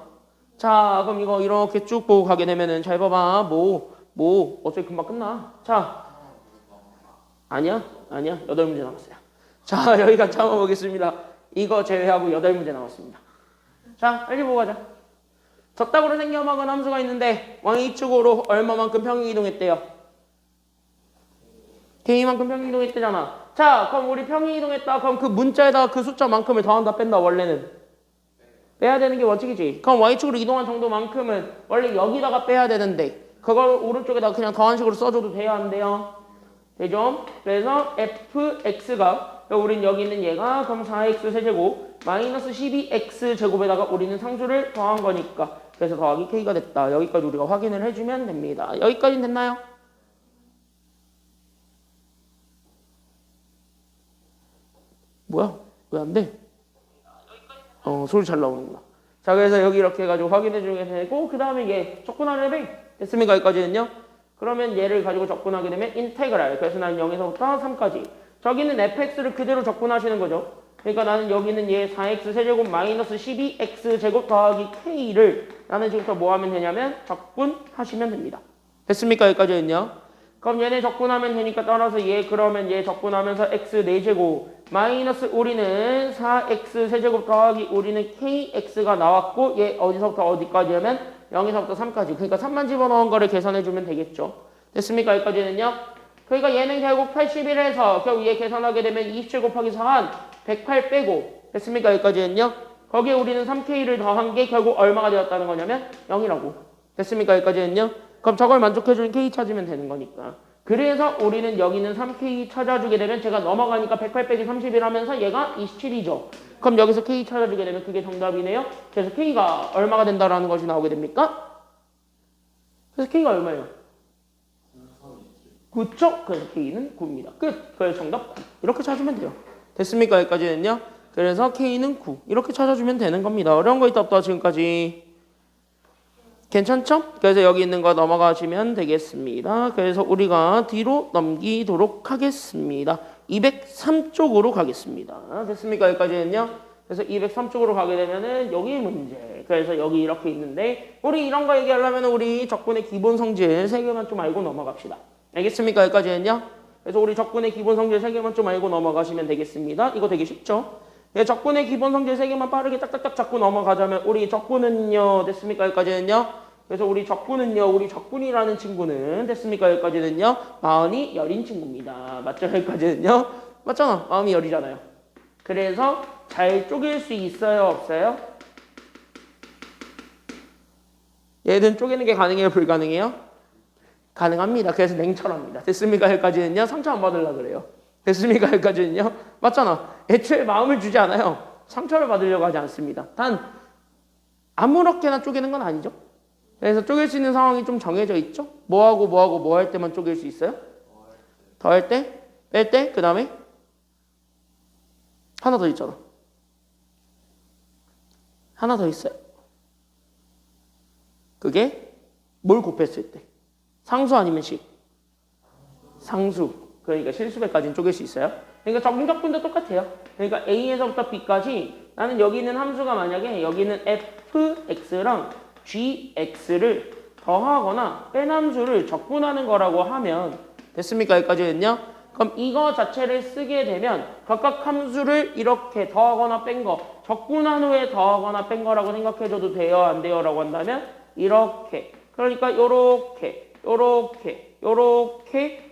자, 그럼 이거 이렇게 쭉 보고 가게 되면은 잘 봐봐. 어차피 금방 끝나. 자. 아니야. 8문제 남았어요. 자, 여기까지 잡아보겠습니다. 이거 제외하고 8문제 남았습니다. 자, 빨리 보고 가자. 젖다구로 생겨먹은 함수가 있는데 y축으로 얼마만큼 평행이동했대요? K만큼 평행이동했대잖아. 자, 그럼 우리 평행이동했다. 그럼 그 문자에다가 그 숫자만큼을 더한다 뺀다 원래는? 빼야 되는 게 원칙이지. 그럼 y축으로 이동한 정도만큼은 원래 여기다가 빼야 되는데 그걸 오른쪽에다가 그냥 더한 식으로 써줘도 돼야 안 돼요? 되죠? 그래서 fx가 우린 여기 있는 얘가 그럼 4x 세제곱 마이너스 12x 제곱에다가 우리는 상수를 더한 거니까 그래서 더하기 k가 됐다. 여기까지 우리가 확인을 해주면 됩니다. 여기까지는 됐나요? 뭐야? 왜 안 돼? 소리 잘 나오는구나. 자, 그래서 여기 이렇게 해가지고 확인해 주게 되고 그 다음에 얘 적분하래 배. 됐습니까? 여기까지는요? 그러면 얘를 가지고 접근하게 되면 인테그랄. 그래서 나는 0에서부터 3까지. 저기는 fx를 그대로 접근하시는 거죠. 그러니까 나는 여기는 얘 4x 세제곱 마이너스 12x 제곱 더하기 k를 나는 지금부터 뭐 하면 되냐면 적분하시면 됩니다. 됐습니까? 여기까지는요. 그럼 얘네 적분하면 되니까 따라서 얘 그러면 얘 적분하면서 x 4제곱 마이너스 우리는 4x 세제곱 더하기 우리는 kx가 나왔고 얘 어디서부터 어디까지 하면 0에서부터 3까지. 그러니까 3만 집어넣은 거를 계산해주면 되겠죠. 됐습니까? 여기까지는요. 그러니까 얘는 결국 81에서 결국 얘 계산하게 되면 27 곱하기 4한 108 빼고. 됐습니까? 여기까지는요. 거기에 우리는 3k를 더한 게 결국 얼마가 되었다는 거냐면 0이라고. 됐습니까? 여기까지는요. 그럼 저걸 만족해주는 k 찾으면 되는 거니까. 그래서 우리는 여기는 3k 찾아주게 되면 제가 넘어가니까 108 빼기 31 하면서 얘가 27이죠. 그럼 여기서 k 찾아주게 되면 그게 정답이네요. 그래서 k가 얼마가 된다라는 것이 나오게 됩니까? 그래서 k가 얼마예요? 9죠? 그래서 k는 9입니다. 끝. 그래서 정답 9. 이렇게 찾으면 돼요. 됐습니까? 여기까지는요. 그래서 k는 9. 이렇게 찾아주면 되는 겁니다. 어려운 거 있다 없다 지금까지. 괜찮죠? 그래서 여기 있는 거 넘어가시면 되겠습니다. 그래서 우리가 뒤로 넘기도록 하겠습니다. 203쪽으로 가겠습니다. 됐습니까? 여기까지는요. 그래서 203쪽으로 가게 되면은 여기 문제. 그래서 여기 이렇게 있는데 우리 이런 거 얘기하려면 우리 적분의 기본 성질 3개만 좀 알고 넘어갑시다. 알겠습니까? 여기까지는요. 그래서 우리 적분의 기본 성질 3개만 좀 알고 넘어가시면 되겠습니다. 이거 되게 쉽죠? 네, 적분의 기본 성질 3개만 빠르게 딱딱딱 잡고 넘어가자면 우리 적분은요. 됐습니까? 여기까지는요. 그래서 우리 적분은요. 우리 적분이라는 친구는 됐습니까? 여기까지는요. 마음이 여린 친구입니다. 맞죠? 여기까지는요. 맞잖아. 마음이 여리잖아요. 그래서 잘 쪼갤 수 있어요? 없어요? 얘는 쪼개는 게 가능해요? 불가능해요? 가능합니다. 그래서 냉철합니다. 됐습니까? 여기까지는요. 상처 안 받으려고 그래요. 됐습니까? 여기까지는요. 맞잖아. 애초에 마음을 주지 않아요. 상처를 받으려고 하지 않습니다. 단 아무렇게나 쪼개는 건 아니죠. 그래서 쪼갤 수 있는 상황이 좀 정해져 있죠. 뭐하고 뭐하고 뭐 할 때만 쪼갤 수 있어요? 더 할 때? 뺄 때? 그 다음에? 하나 더 있잖아. 하나 더 있어요. 그게 뭘 곱했을 때? 상수 아니면 식? 상수. 그러니까 실수배까지는 쪼갤 수 있어요. 그러니까 적분도 똑같아요. 그러니까 A에서부터 B까지 나는 여기 있는 함수가 만약에 여기는 fx랑 gx를 더하거나 뺀 함수를 적분하는 거라고 하면 됐습니까? 여기까지는요. 그럼 이거 자체를 쓰게 되면 각각 함수를 이렇게 더하거나 뺀 거 적분한 후에 더하거나 뺀 거라고 생각해줘도 돼요? 안 돼요? 라고 한다면 이렇게 그러니까 요렇게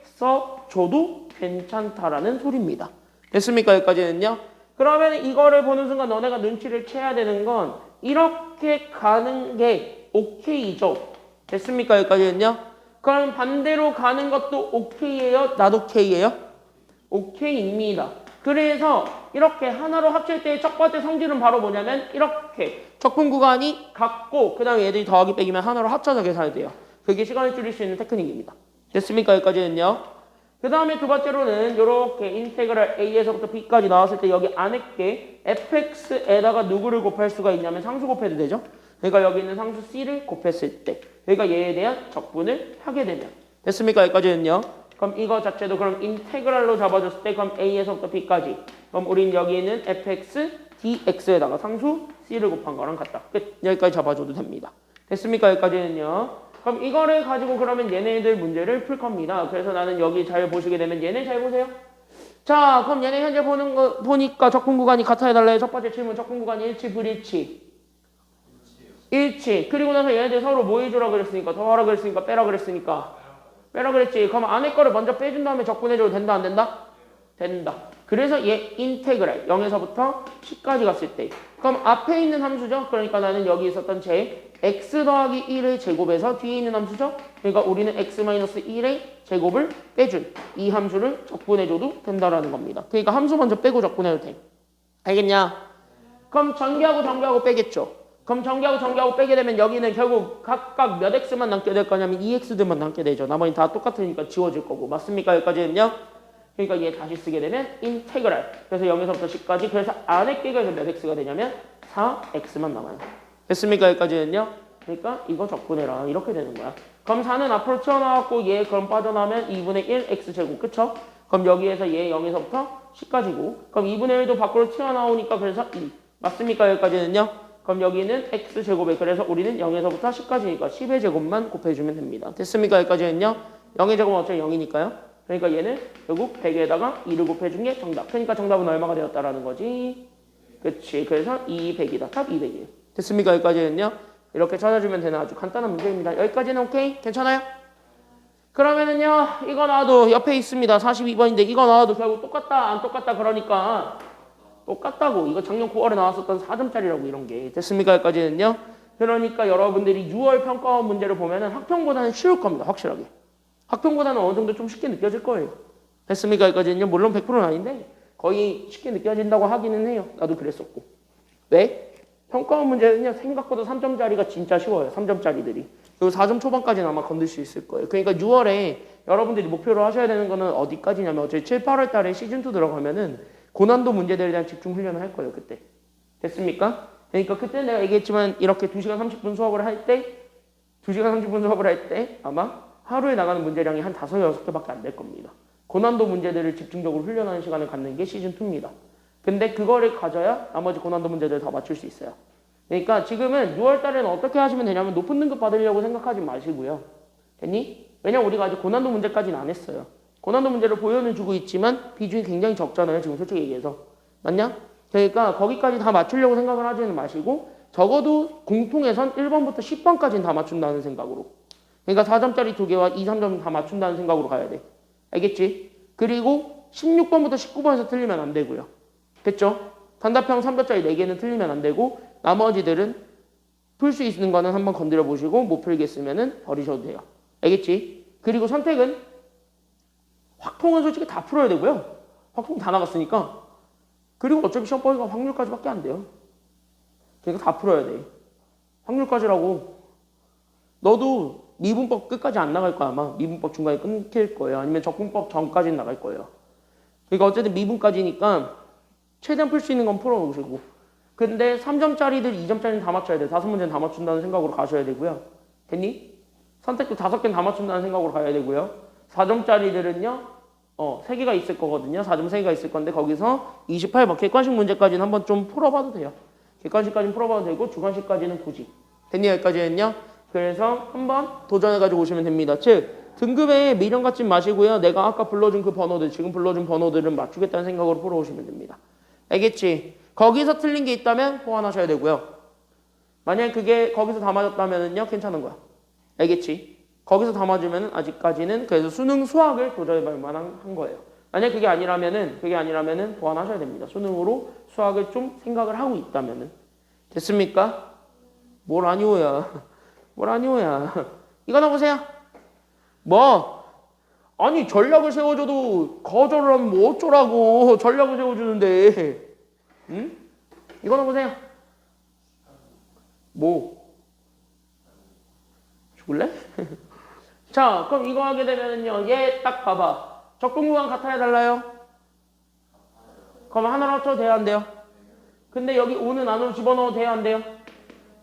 써줘도 괜찮다라는 소리입니다. 됐습니까? 여기까지는요. 그러면 이거를 보는 순간 너네가 눈치를 채야 되는 건 이렇게 가는 게 오케이죠. 됐습니까? 여기까지는요. 그럼 반대로 가는 것도 오케이예요? 나도 K예요? 오케이입니다. 그래서 이렇게 하나로 합칠 때 첫 번째 성질은 바로 뭐냐면 이렇게 적분 구간이 같고 그 다음에 얘들이 더하기 빼기면 하나로 합쳐서 계산이 돼요. 그게 시간을 줄일 수 있는 테크닉입니다. 됐습니까? 여기까지는요. 그 다음에 두 번째로는 이렇게 인테그랄 A에서부터 B까지 나왔을 때 여기 안에 게 fx에다가 누구를 곱할 수가 있냐면 상수 곱해도 되죠. 그러니까 여기 있는 상수 C를 곱했을 때 그러니까 얘에 대한 적분을 하게 되면 됐습니까? 여기까지는요. 그럼 이거 자체도 그럼 인테그랄로 잡아줬을 때 그럼 A에서부터 B까지 그럼 우린 여기 있는 fx dx에다가 상수 C를 곱한 거랑 같다. 끝. 여기까지 잡아줘도 됩니다. 됐습니까? 여기까지는요. 그럼 이거를 가지고 그러면 얘네들 문제를 풀 겁니다. 그래서 나는 여기 잘 보시게 되면 얘네 잘 보세요. 자, 그럼 얘네 현재 보는 거 보니까 적분 구간이 같아 해달래요. 첫 번째 질문 적분 구간이 일치 불일치? 일치. 그리고 나서 얘네들 서로 뭐 해주라 그랬으니까 더하라 그랬으니까 빼라 그랬으니까 빼라 그랬지. 그럼 안에 거를 먼저 빼준 다음에 적분해줘도 된다 안 된다? 된다. 그래서 얘 인테그랄 0에서부터 10까지 갔을 때 그럼 앞에 있는 함수죠. 그러니까 나는 여기 있었던 제 x 더하기 1의 제곱에서 뒤에 있는 함수죠. 그러니까 우리는 x-1의 제곱을 빼준 이 함수를 적분해줘도 된다라는 겁니다. 그러니까 함수 먼저 빼고 적분해도 돼. 알겠냐? 그럼 전개하고 빼겠죠. 그럼 전개하고 빼게 되면 여기는 결국 각각 몇 x만 남게 될 거냐면 2x들만 남게 되죠. 나머지는 다 똑같으니까 지워질 거고. 맞습니까? 여기까지는요? 그러니까 얘 다시 쓰게 되면 인테그랄. 그래서 0에서부터 10까지. 그래서 안에 끼가 몇 x가 되냐면 4x만 남아요. 됐습니까? 여기까지는요? 그러니까 이거 적분해라. 이렇게 되는 거야. 그럼 4는 앞으로 튀어나왔고 얘 그럼 빠져나오면 2분의 1 x제곱. 그쵸? 그럼 여기에서 얘 0에서부터 10까지고 그럼 2분의 1도 밖으로 튀어나오니까 그래서 2. 맞습니까? 여기까지는요? 그럼 여기는 x제곱에 그래서 우리는 0에서부터 10까지니까 10의 제곱만 곱해주면 됩니다. 됐습니까? 여기까지는요? 0의 제곱은 어차피 0이니까요. 그러니까 얘는 결국 100에다가 2를 곱해준 게 정답. 그러니까 정답은 얼마가 되었다라는 거지? 그치. 그래서 200이다. 답 200이에요. 됐습니까? 여기까지는요? 이렇게 찾아주면 되는 아주 간단한 문제입니다. 여기까지는 오케이? 괜찮아요? 그러면은요, 이거 나와도 옆에 있습니다. 42번인데 이거 나와도 결국 똑같다, 안 똑같다 그러니까 똑같다고. 이거 작년 9월에 나왔었던 4점짜리라고 이런 게. 됐습니까? 여기까지는요? 그러니까 여러분들이 6월 평가원 문제를 보면은 학평보다는 쉬울 겁니다. 확실하게. 학평보다는 어느 정도 좀 쉽게 느껴질 거예요. 됐습니까? 여기까지는요? 물론 100%는 아닌데 거의 쉽게 느껴진다고 하기는 해요. 나도 그랬었고. 왜? 평가원 문제는요. 생각보다 3점짜리가 진짜 쉬워요. 3점짜리들이. 그리고 4점 초반까지는 아마 건들 수 있을 거예요. 그러니까 6월에 여러분들이 목표로 하셔야 되는 거는 어디까지냐면 어차피 7, 8월 달에 시즌2 들어가면은 고난도 문제들에 대한 집중 훈련을 할 거예요. 그때. 됐습니까? 그러니까 그때 내가 얘기했지만 이렇게 2시간 30분 수업을 할 때 2시간 30분 수업을 할 때 아마 하루에 나가는 문제량이 한 5, 6개밖에 안 될 겁니다. 고난도 문제들을 집중적으로 훈련하는 시간을 갖는 게 시즌2입니다. 근데 그거를 가져야 나머지 고난도 문제들을 다 맞출 수 있어요. 그러니까 지금은 6월 달에는 어떻게 하시면 되냐면 높은 등급 받으려고 생각하지 마시고요. 됐니? 왜냐면 우리가 아직 고난도 문제까지는 안 했어요. 고난도 문제를 보여는 주고 있지만 비중이 굉장히 적잖아요. 지금 솔직히 얘기해서. 맞냐? 그러니까 거기까지 다 맞추려고 생각을 하지는 마시고 적어도 공통에선 1번부터 10번까지는 다 맞춘다는 생각으로. 그러니까 4점짜리 2개와 2, 3점 다 맞춘다는 생각으로 가야 돼. 알겠지? 그리고 16번부터 19번에서 틀리면 안 되고요. 됐죠? 단답형 3점짜리 4개는 틀리면 안 되고 나머지들은 풀 수 있는 거는 한번 건드려 보시고 못 풀겠으면은 버리셔도 돼요. 알겠지? 그리고 선택은 확통은 솔직히 다 풀어야 되고요. 확통 다 나갔으니까. 그리고 어차피 시험 범위가 확률까지밖에 안 돼요. 그러니까 다 풀어야 돼. 확률까지라고. 너도 미분법 끝까지 안 나갈 거야 아마. 미분법 중간에 끊길 거예요. 아니면 적분법 전까지는 나갈 거예요. 그러니까 어쨌든 미분까지니까 최대한 풀 수 있는 건 풀어놓으시고. 근데 3점짜리들 2점짜리는 다 맞춰야 돼. 5문제는 다 맞춘다는 생각으로 가셔야 되고요. 됐니? 선택도 5개는 다 맞춘다는 생각으로 가야 되고요. 4점짜리들은요. 3개가 있을 거거든요. 4점 3개가 있을 건데 거기서 28번 객관식 문제까지는 한번 좀 풀어봐도 돼요. 객관식까지는 풀어봐도 되고 주관식까지는 굳이. 됐니? 여기까지는요. 그래서 한번 도전해가지고 오시면 됩니다. 즉 등급에 미련 갖지 마시고요. 내가 아까 불러준 그 번호들, 지금 불러준 번호들은 맞추겠다는 생각으로 풀어오시면 됩니다. 알겠지? 거기서 틀린 게 있다면 보완하셔야 되고요. 만약에 그게 거기서 다 맞았다면은요, 괜찮은 거야. 알겠지? 거기서 다 맞으면은 아직까지는 그래서 수능 수학을 도전해볼 만한 한 거예요. 만약 그게 아니라면은 보완하셔야 됩니다. 수능으로 수학을 좀 생각을 하고 있다면은. 됐습니까? 뭘 아니오야. 뭘 아니오야. 이거나 보세요. 뭐? 아니 전략을 세워줘도 거절을 하면 뭐 어쩌라고. 전략을 세워주는데. 응? 이거나 보세요. 뭐? 죽을래? 자, 그럼 이거 하게 되면은요. 얘 딱 봐봐. 적분 구간 같아야 달라요? 그럼 하나로 합쳐도 돼야 안 돼요? 근데 여기 5는 안으로 집어넣어도 돼야 안 돼요?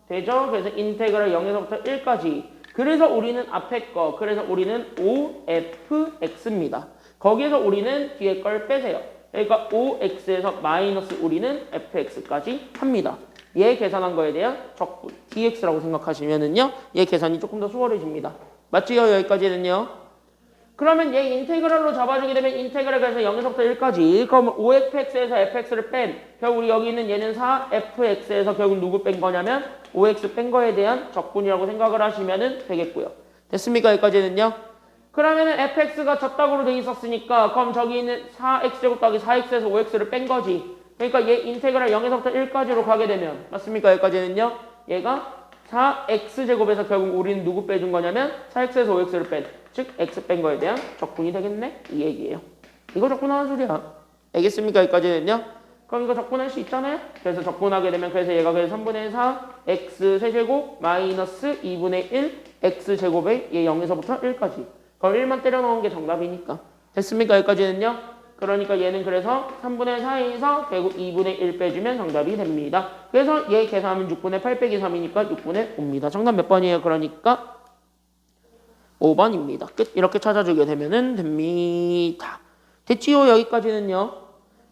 되죠? 그래서 인테그랄 0에서부터 1까지. 그래서 우리는 앞에 거, 그래서 우리는 OFX입니다. 거기에서 우리는 뒤에 걸 빼세요. 그러니까 OX에서 마이너스 우리는 FX까지 합니다. 얘 계산한 거에 대한 적분, DX라고 생각하시면은요, 얘 계산이 조금 더 수월해집니다. 맞지요? 여기까지는요. 그러면 얘 인테그랄로 잡아주게 되면 인테그랄에서 0에서부터 1까지. 그럼 OFX에서 FX를 뺀, 결국 우리 여기 있는 얘는 4FX에서 결국 누구 뺀 거냐면 OX 뺀 거에 대한 적분이라고 생각을 하시면 되겠고요. 됐습니까? 여기까지는요. 그러면은 fx가 저따구로 돼 있었으니까 그럼 저기 있는 4x제곱 더하기 4x에서 5x를 뺀 거지. 그러니까 얘 인테그랄 0에서부터 1까지로 가게 되면 맞습니까? 여기까지는요. 얘가 4x제곱에서 결국 우리는 누구 빼준 거냐면 4x에서 5x를 뺀, 즉 x 뺀 거에 대한 적분이 되겠네? 이 얘기예요. 이거 적분하는 소리야. 알겠습니까? 여기까지는요. 그럼 이거 적분할 수 있잖아요. 그래서 적분하게 되면 그래서 얘가 그래서 3분의 4 x 세제곱 마이너스 2분의 1 x제곱에 얘 0에서부터 1까지. 그럼 1만 때려 넣은 게 정답이니까. 됐습니까? 여기까지는요. 그러니까 얘는 그래서 3분의 4에서 결국 2분의 1 빼주면 정답이 됩니다. 그래서 얘 계산하면 6분의 8 빼기 3이니까 6분의 5입니다. 정답 몇 번이에요? 그러니까 5번입니다. 끝. 이렇게 찾아주게 되면 됩니다. 됐지요? 여기까지는요.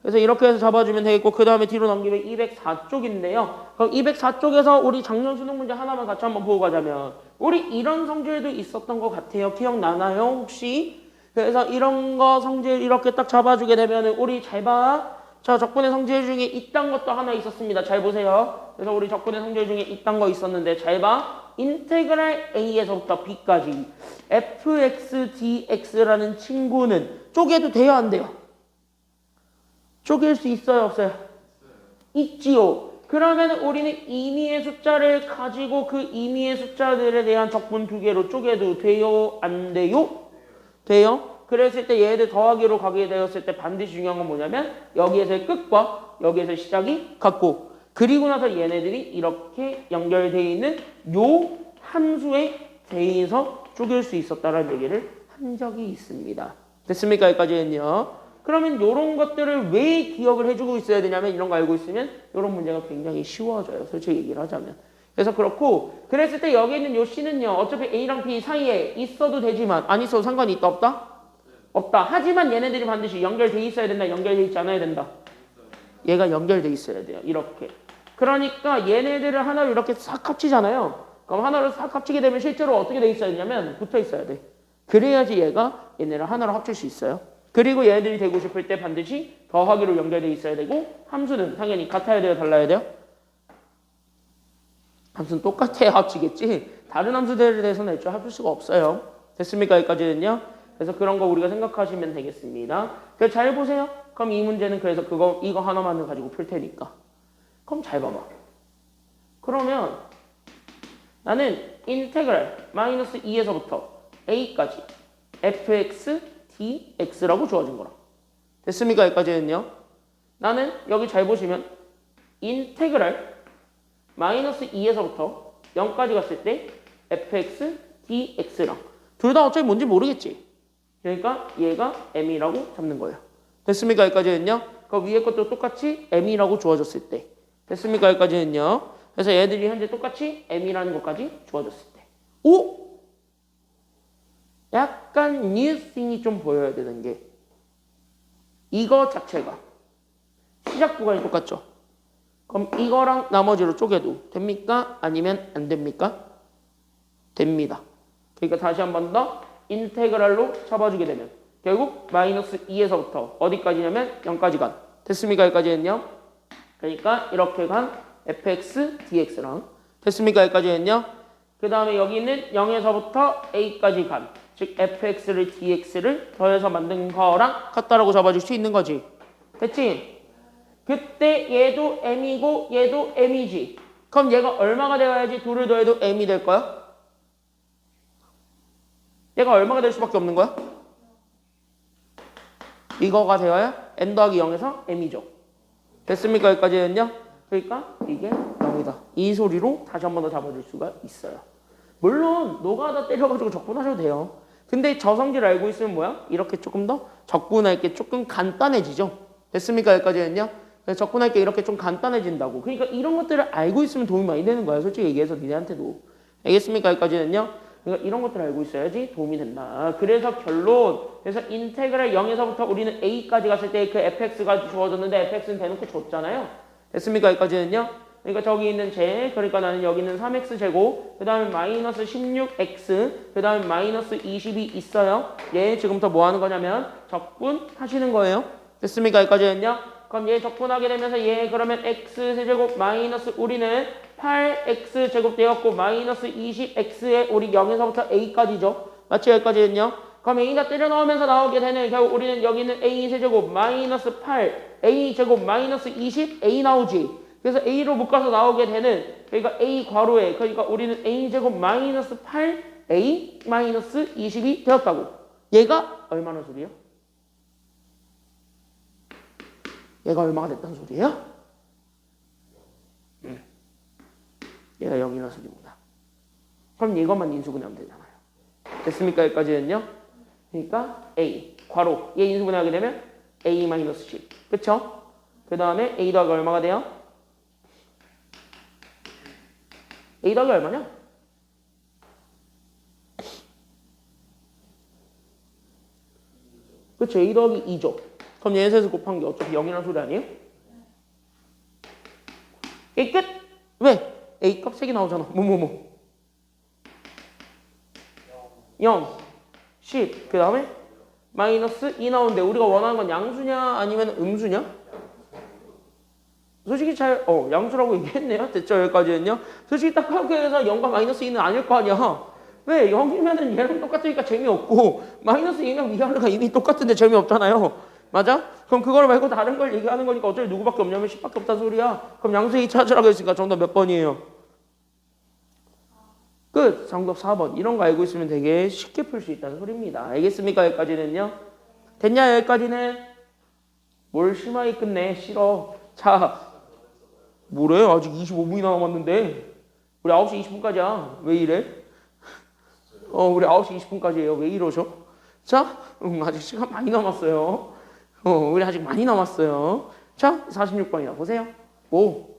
그래서 이렇게 해서 잡아주면 되겠고 그 다음에 뒤로 넘기면 204쪽인데요. 그럼 204쪽에서 우리 작년 수능 문제 하나만 같이 한번 보고 가자면 우리 이런 성질도 있었던 것 같아요. 기억나나요? 혹시? 그래서 이런 거 성질 이렇게 딱 잡아주게 되면 우리 잘 봐. 자, 적분의 성질 중에 이딴 것도 하나 있었습니다. 잘 보세요. 그래서 우리 적분의 성질 중에 이딴 거 있었는데 잘 봐. 인테그랄 A에서부터 B까지 fx dx라는 친구는 쪼개도 돼요? 안 돼요? 쪼갤 수 있어요? 없어요? 있지요. 그러면 우리는 임의의 숫자를 가지고 그 임의의 숫자들에 대한 적분 두 개로 쪼개도 돼요? 안 돼요? 돼요? 그랬을 때 얘들 더하기로 가게 되었을 때 반드시 중요한 건 뭐냐면 여기에서의 끝과 여기에서의 시작이 같고 그리고 나서 얘네들이 이렇게 연결되어 있는 요 함수에 대해서 쪼갤 수 있었다는 얘기를 한 적이 있습니다. 됐습니까? 여기까지는요. 그러면 이런 것들을 왜 기억을 해주고 있어야 되냐면 이런 거 알고 있으면 이런 문제가 굉장히 쉬워져요. 솔직히 얘기를 하자면. 그래서 그렇고 그랬을 때 여기 있는 요 C는요. 어차피 A랑 B 사이에 있어도 되지만 안 있어도 상관이 있다 없다? 없다. 하지만 얘네들이 반드시 연결돼 있어야 된다. 연결돼 있지 않아야 된다. 얘가 연결돼 있어야 돼요. 이렇게. 그러니까 얘네들을 하나로 이렇게 싹 합치잖아요. 그럼 하나로 싹 합치게 되면 실제로 어떻게 돼 있어야 되냐면 붙어 있어야 돼. 그래야지 얘가 얘네를 하나로 합칠 수 있어요. 그리고 얘네들이 되고 싶을 때 반드시 더하기로 연결돼 있어야 되고 함수는 당연히 같아야 돼요? 달라야 돼요? 함수는 똑같아야 합치겠지. 다른 함수들에 대해서는 애초에 합칠 수가 없어요. 됐습니까? 여기까지는요. 그래서 그런 거 우리가 생각하시면 되겠습니다. 그래서 잘 보세요. 그럼 이 문제는 그래서 이거 하나만을 가지고 풀 테니까. 그럼 잘 봐봐. 그러면 나는 인테그랄 마이너스 2에서부터 a까지 fx dx라고 주어진 거라. 됐습니까? 여기까지는요. 나는 여기 잘 보시면 인테그랄 마이너스 2에서부터 0까지 갔을 때 fx dx랑 둘 다 어차피 뭔지 모르겠지. 그러니까 얘가 m이라고 잡는 거예요. 됐습니까? 여기까지는요. 그 위에 것도 똑같이 m이라고 주어졌을 때. 됐습니까? 여기까지는요. 그래서 얘들이 현재 똑같이 m이라는 것까지 주어졌을 때. 오! 약간 new thing이 좀 보여야 되는 게 이거 자체가 시작 구간이 똑같죠? 그럼 이거랑 나머지로 쪼개도 됩니까? 아니면 안 됩니까? 됩니다. 그러니까 다시 한 번 더 인테그랄로 잡아주게 되면 결국 마이너스 2에서부터 어디까지냐면 0까지 간. 됐습니까? 여기까지는요. 그러니까 이렇게 간 fx dx랑 됐습니까? 여기까지는요. 그 다음에 여기 있는 0에서부터 a까지 간. 즉 fx를 dx를 더해서 만든 거랑 같다라고 잡아줄 수 있는 거지. 됐지? 그때 얘도 m이고 얘도 m이지. 그럼 얘가 얼마가 되어야지 둘을 더해도 m이 될 거야? 얘가 얼마가 될 수밖에 없는 거야? 이거가 되어야 n 더하기 0에서 m이죠. 됐습니까? 여기까지는요? 그러니까 이게 0이다. 이 소리로 다시 한 번 더 잡아줄 수가 있어요. 물론 노가다 때려가지고 적분하셔도 돼요. 근데 저 성질 알고 있으면 뭐야? 이렇게 조금 더 적분할 게 조금 간단해지죠. 됐습니까? 여기까지는요? 그래서 적분할 게 이렇게 좀 간단해진다고. 그러니까 이런 것들을 알고 있으면 도움이 많이 되는 거야. 솔직히 얘기해서 니네한테도. 알겠습니까? 여기까지는요? 그러니까 이런 것들을 알고 있어야지 도움이 된다. 그래서 결론. 그래서 인테그랄 0에서부터 우리는 a까지 갔을 때 그 fx가 주어졌는데 fx는 대놓고 줬잖아요. 됐습니까? 여기까지는요? 그러니까 저기 있는 제, 그러니까 나는 여기 있는 3x 제곱, 그 다음에 마이너스 16x, 그 다음에 마이너스 20이 있어요. 얘 지금부터 뭐 하는 거냐면 적분 하시는 거예요. 됐습니까? 여기까지는요? 그럼 얘 적분하게 되면서 얘 그러면 x 세제곱 마이너스 우리는 8x 제곱 되었고 마이너스 20x에 우리 0에서부터 a까지죠. 맞죠? 여기까지는요? 그럼 a가 때려 넣으면서 나오게 되는 결국 우리는 여기는 a 세제곱 마이너스 8 a 제곱 마이너스 20 a 나오지. 그래서 a로 묶어서 나오게 되는 그러니까 a 괄호에 그러니까 우리는 a 제곱 마이너스 8 a 마이너스 20이 되었다고. 얘가 얼마나 소리예요? 얘가 얼마가 됐다는 소리예요? 얘가 0이라는 소리입니다. 그럼 이것만 인수분해하면 되잖아요. 됐습니까? 여기까지는요? 그러니까 A 괄호 얘 인수분해하게 되면 a 마이너스 10. 그쵸? 그 다음에 a 더하기 얼마가 돼요? a 더하기 얼마냐? 그쵸? a 더하기 2죠. 그럼 얘에서 곱한 게 어차피 0이라는 소리 아니에요? a 끝! 왜? a 값 3개 나오잖아. 0, 10. 그 다음에 마이너스 2 나오는데 우리가 원하는 건 양수냐 아니면 음수냐? 솔직히 양수라고 얘기했네요. 됐죠? 여기까지는요. 솔직히 딱 하기해서 0과 마이너스 2는 아닐 거 아니야. 왜? 0이면은 얘랑 똑같으니까 재미없고 마이너스 2면 위아래가 이미 똑같은데 재미없잖아요. 맞아? 그럼 그걸 말고 다른 걸 얘기하는 거니까 어차피 누구밖에 없냐면 10밖에 없다는 소리야. 그럼 양수 A 찾으라고 했으니까 정답 몇 번이에요? 끝. 정답 4번. 이런 거 알고 있으면 되게 쉽게 풀 수 있다는 소리입니다. 알겠습니까? 여기까지는요. 됐냐? 여기까지는? 뭘 심하게 끝내. 싫어. 자, 뭐래? 아직 25분이 남았는데. 우리 9시 20분까지야. 왜 이래? 우리 9시 20분까지예요. 왜 이러셔? 자, 아직 시간 많이 남았어요. 우리 아직 많이 남았어요. 자, 46번이나 보세요. 오.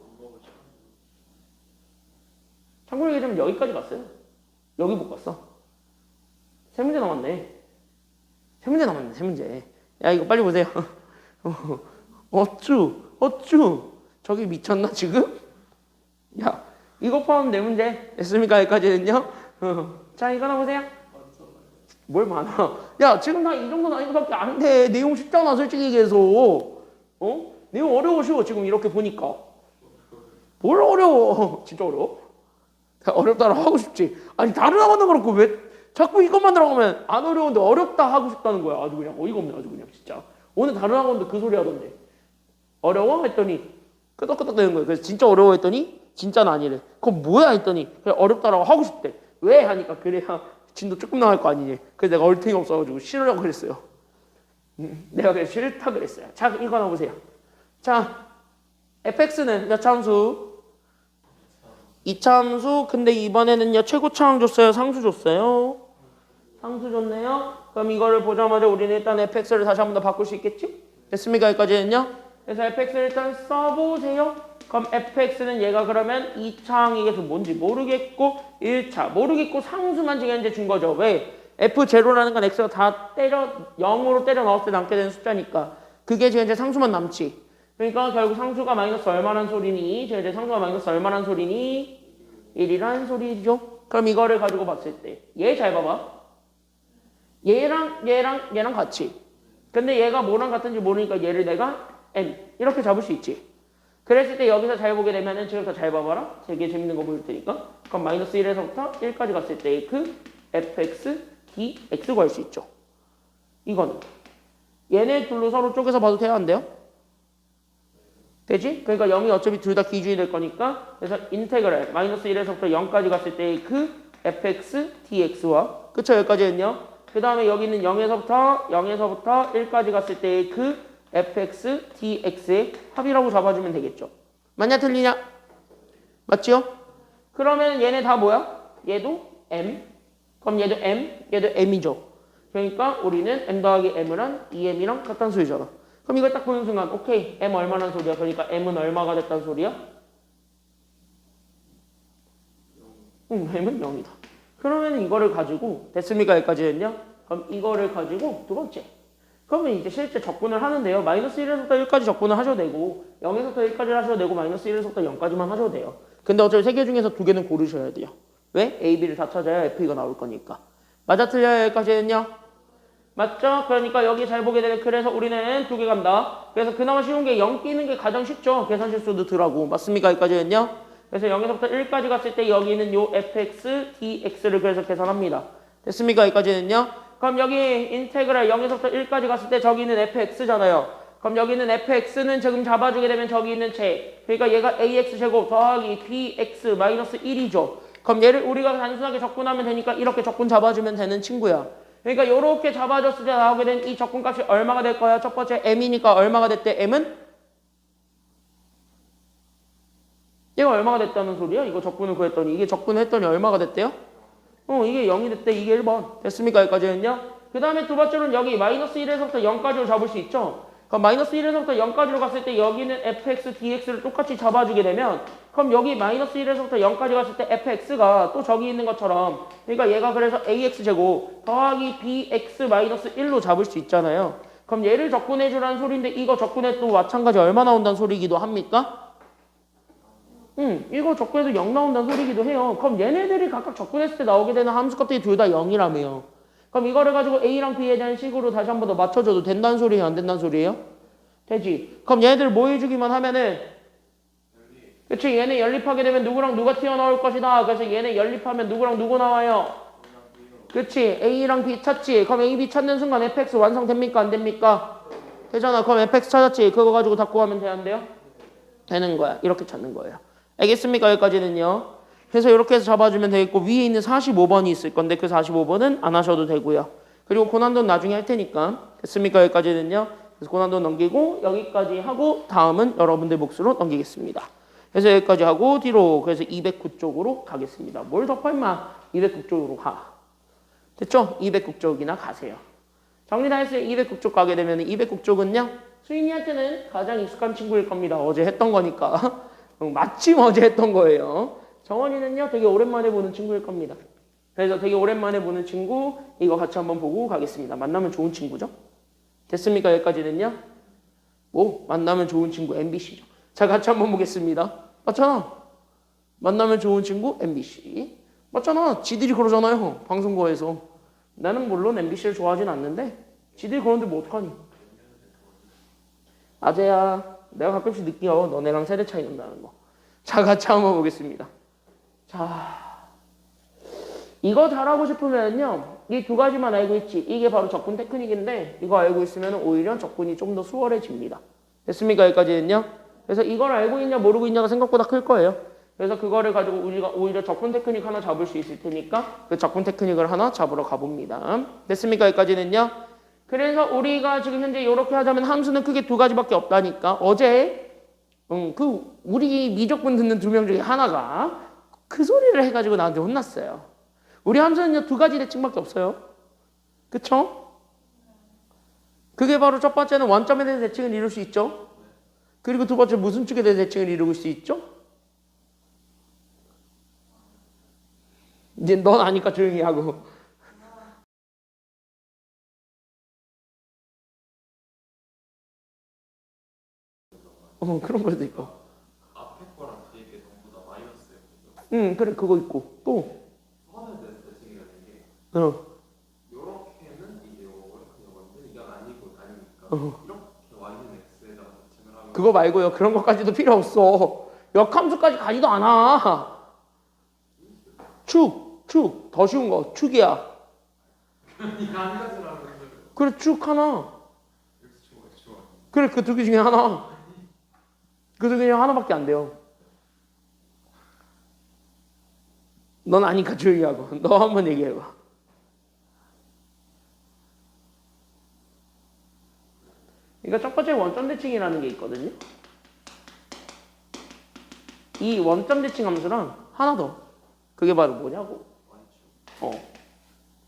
참고로 얘기하면 여기까지 갔어요. 여기 못 갔어. 세 문제 남았네. 세 문제. 야, 이거 빨리 보세요. 어쭈. 저기 미쳤나, 지금? 야, 이거 포함 네 문제. 됐습니까? 여기까지는요? 자, 이거나 보세요. 뭘 많아. 야, 지금 나 이 정도 난이도밖에 안 돼. 내용 쉽잖아, 솔직히 얘기해서. 내용 어려워, 지금 이렇게 보니까. 뭘 어려워. 진짜 어려워? 어렵다고 하고 싶지. 아니 다른 학원은 그렇고 왜 자꾸 이것만 들어가면 안 어려운데 어렵다 하고 싶다는 거야. 아주 그냥 어이가 없네. 아주 그냥 진짜. 오늘 다른 학원도 그 소리 하던데. 어려워? 했더니 끄덕끄덕 되는 거예요. 그래서 진짜 어려워 했더니 진짜는 아니래. 그럼 뭐야 했더니 그냥 어렵다라고 하고 싶대. 왜? 하니까 그래야 진도 조금 나갈 거 아니니. 그래서 내가 얼탱이 없어가지고 싫으라고 그랬어요. 내가 그냥 싫다 그랬어요. 자, 이거 하나 보세요. 자, fx는 몇 참수? 2차함수. 근데 이번에는요 최고차항 줬어요? 상수 줬어요? 상수 줬네요. 그럼 이거를 보자마자 우리는 일단 fx를 다시 한 번 더 바꿀 수 있겠지? 됐습니까? 여기까지는요. 그래서 fx를 일단 써보세요. 그럼 fx는 얘가 그러면 2차항이게 뭔지 모르겠고 1차 모르겠고 상수만 지금 현재 준 거죠. 왜? f0라는 건 x가 다 0으로 때려 넣었을 때 남게 되는 숫자니까 그게 지금 현재 상수만 남지. 그러니까 결국 상수가 마이너스 얼마란 소리니? 이제 상수가 마이너스 얼마란 소리니? 1이란 소리죠. 그럼 이거를 가지고 봤을 때 얘 잘 봐봐. 얘랑 같이. 근데 얘가 뭐랑 같은지 모르니까 얘를 내가 n 이렇게 잡을 수 있지. 그랬을 때 여기서 잘 보게 되면은 지금부터 잘 봐봐라. 되게 재밌는 거 보일 테니까. 그럼 마이너스 1에서부터 1까지 갔을 때 그 fx, dx 구할 수 있죠. 이거는 얘네 둘로 서로 쪼개서 봐도 돼야 안 돼요? 되지? 그러니까 0이 어차피 둘 다 기준이 될 거니까 그래서 인테그랄 마이너스 1에서부터 0까지 갔을 때 그 fx, dx와 그쵸? 여기까지는요. 그 다음에 여기 있는 0에서부터 1까지 갔을 때 그 fx, dx의 합이라고 잡아주면 되겠죠. 맞냐 틀리냐? 맞죠? 그러면 얘네 다 뭐야? 얘도 m. 그럼 얘도 m, 얘도 m이죠. 그러니까 우리는 m 더하기 m을 한 2m이랑 같다는 소리잖아. 그럼 이걸 딱 보는 순간 오케이 m 얼마란 소리야? 그러니까 m은 얼마가 됐다는 소리야? m은 0이다. 그러면 이거를 가지고 됐습니까? 여기까지는요. 그럼 이거를 가지고 두 번째. 그러면 이제 실제 적분을 하는데요. 마이너스 1에서부터 1까지 적분을 하셔도 되고 0에서부터 1까지 하셔도 되고 마이너스 1에서부터 0까지만 하셔도 돼요. 근데 어차피 세 개 중에서 두 개는 고르셔야 돼요. 왜? A, B를 다 찾아야 FE가 나올 거니까. 맞아 틀려요? 여기까지는요. 맞죠? 그러니까 여기 잘 보게 되면 그래서 우리는 두 개 간다. 그래서 그나마 쉬운 게 0 끼는 게 가장 쉽죠. 계산 실수도 덜하고. 맞습니까? 여기까지는요. 그래서 0에서부터 1까지 갔을 때 여기는 요 fx, dx를 그래서 계산합니다. 됐습니까? 여기까지는요. 그럼 여기 인테그랄 0에서부터 1까지 갔을 때 저기는 fx잖아요. 그럼 여기는 fx는 지금 잡아주게 되면 저기 있는 제. 그러니까 얘가 ax제곱 더하기 bx 마이너스 1이죠. 그럼 얘를 우리가 단순하게 적분하면 되니까 이렇게 적분 잡아주면 되는 친구야. 그러니까 이렇게 잡아줬을 때 나오게 된 이 적분값이 얼마가 될 거야? 첫 번째 m이니까 얼마가 됐대? m은? 얘가 얼마가 됐다는 소리야? 이거 적분을 구했더니 이게 적분을 했더니 얼마가 됐대요? 이게 0이 됐대. 이게 1번. 됐습니까? 여기까지는요. 그 다음에 두 번째로는 여기 마이너스 1에서부터 0까지로 잡을 수 있죠. 그럼 마이너스 1에서부터 0까지로 갔을 때 여기는 fx, dx를 똑같이 잡아주게 되면 그럼 여기 마이너스 1에서부터 0까지 갔을 때 fx가 또 저기 있는 것처럼 그러니까 얘가 그래서 ax제곱 더하기 bx 마이너스 1로 잡을 수 있잖아요. 그럼 얘를 적분해주라는 소리인데 이거 적분해도 마찬가지 얼마 나온다는 소리이기도 합니까? 이거 적분해도 0 나온다는 소리이기도 해요. 그럼 얘네들이 각각 적분했을 때 나오게 되는 함수값들이 둘 다 0이라며요. 그럼 이거를 가지고 A랑 B에 대한 식으로 다시 한 번 더 맞춰줘도 된다는 소리예요? 안 된다는 소리예요? 되지. 그럼 얘네들 뭐 해주기만 하면은 그치 얘네 연립하게 되면 누구랑 누가 튀어나올 것이다. 그래서 얘네 연립하면 누구랑 누구 나와요? 그치 A랑 B 찾지. 그럼 A, B 찾는 순간 fx 완성됩니까? 안 됩니까? 되잖아. 그럼 fx 찾았지. 그거 가지고 다 구하면 되는데요? 되는 거야. 이렇게 찾는 거예요. 알겠습니까? 여기까지는요. 그래서 이렇게 해서 잡아주면 되겠고 위에 있는 45번이 있을 건데 그 45번은 안 하셔도 되고요. 그리고 고난도는 나중에 할 테니까 됐습니까? 여기까지는요. 그래서 고난도 넘기고 여기까지 하고 다음은 여러분들 몫으로 넘기겠습니다. 그래서 여기까지 하고 뒤로 그래서 209쪽으로 가겠습니다. 뭘 덮어 임마. 209쪽으로 가. 됐죠? 209쪽이나 가세요. 정리 다 했어요. 209쪽 가게 되면 209쪽은요. 수인이한테는 가장 익숙한 친구일 겁니다. 어제 했던 거니까. 마침 어제 했던 거예요. 정원이는요 되게 오랜만에 보는 친구일 겁니다. 그래서 되게 오랜만에 보는 친구 이거 같이 한번 보고 가겠습니다. 만나면 좋은 친구죠. 됐습니까? 여기까지는요. 뭐 만나면 좋은 친구 MBC죠. 자 같이 한번 보겠습니다. 맞잖아. 만나면 좋은 친구 MBC. 맞잖아. 지들이 그러잖아요. 방송국에서. 나는 물론 MBC를 좋아하진 않는데 지들이 그러는데 뭐 어떡하니. 아재야 내가 가끔씩 느껴. 너네랑 세대 차이 난다는 거. 자 같이 한번 보겠습니다. 자, 이거 잘하고 싶으면요. 이 두 가지만 알고 있지. 이게 바로 적분 테크닉인데 이거 알고 있으면 오히려 적분이 좀 더 수월해집니다. 됐습니까? 여기까지는요. 그래서 이걸 알고 있냐 모르고 있냐가 생각보다 클 거예요. 그래서 그거를 가지고 우리가 오히려 적분 테크닉 하나 잡을 수 있을 테니까 그 적분 테크닉을 하나 잡으러 가봅니다. 됐습니까? 여기까지는요. 그래서 우리가 지금 현재 이렇게 하자면 함수는 크게 두 가지밖에 없다니까. 어제 우리 미적분 듣는 두 명 중에 하나가 그 소리를 해가지고 나한테 혼났어요. 우리 함수는요 두 가지 대칭밖에 없어요. 그쵸? 그게 바로 첫 번째는 원점에 대한 대칭을 이룰 수 있죠. 그리고 두 번째 무슨 축에 대한 대칭을 이루고 수 있죠? 이제 넌 아니까 조용히 하고. 그런 것도 있고. 앞에 거랑 뒤에 게 전부 다 마이너스예요. 그래 그거 있고 또. 선을 대칭이라는 게 요렇게는 이제 요거는 이게 아니고 아니니까 이렇게 y는 x에다가 대칭을 하면 그거 말고요. 그런 것까지도 필요 없어. 역함수까지 가지도 않아. 축. 더 쉬운 거. 축이야. 이거 한 가지라는 거예요. 그래 축 하나. x축 x축 그래 그 두 개 중에 하나. 그 두 개 중에 하나밖에 안 돼요. 넌 아니까 조용히 하고. 너 한번 얘기해봐. 그러니까 첫 번째 원점 대칭이라는 게 있거든요. 이 원점 대칭 함수랑 하나 더. 그게 바로 뭐냐고.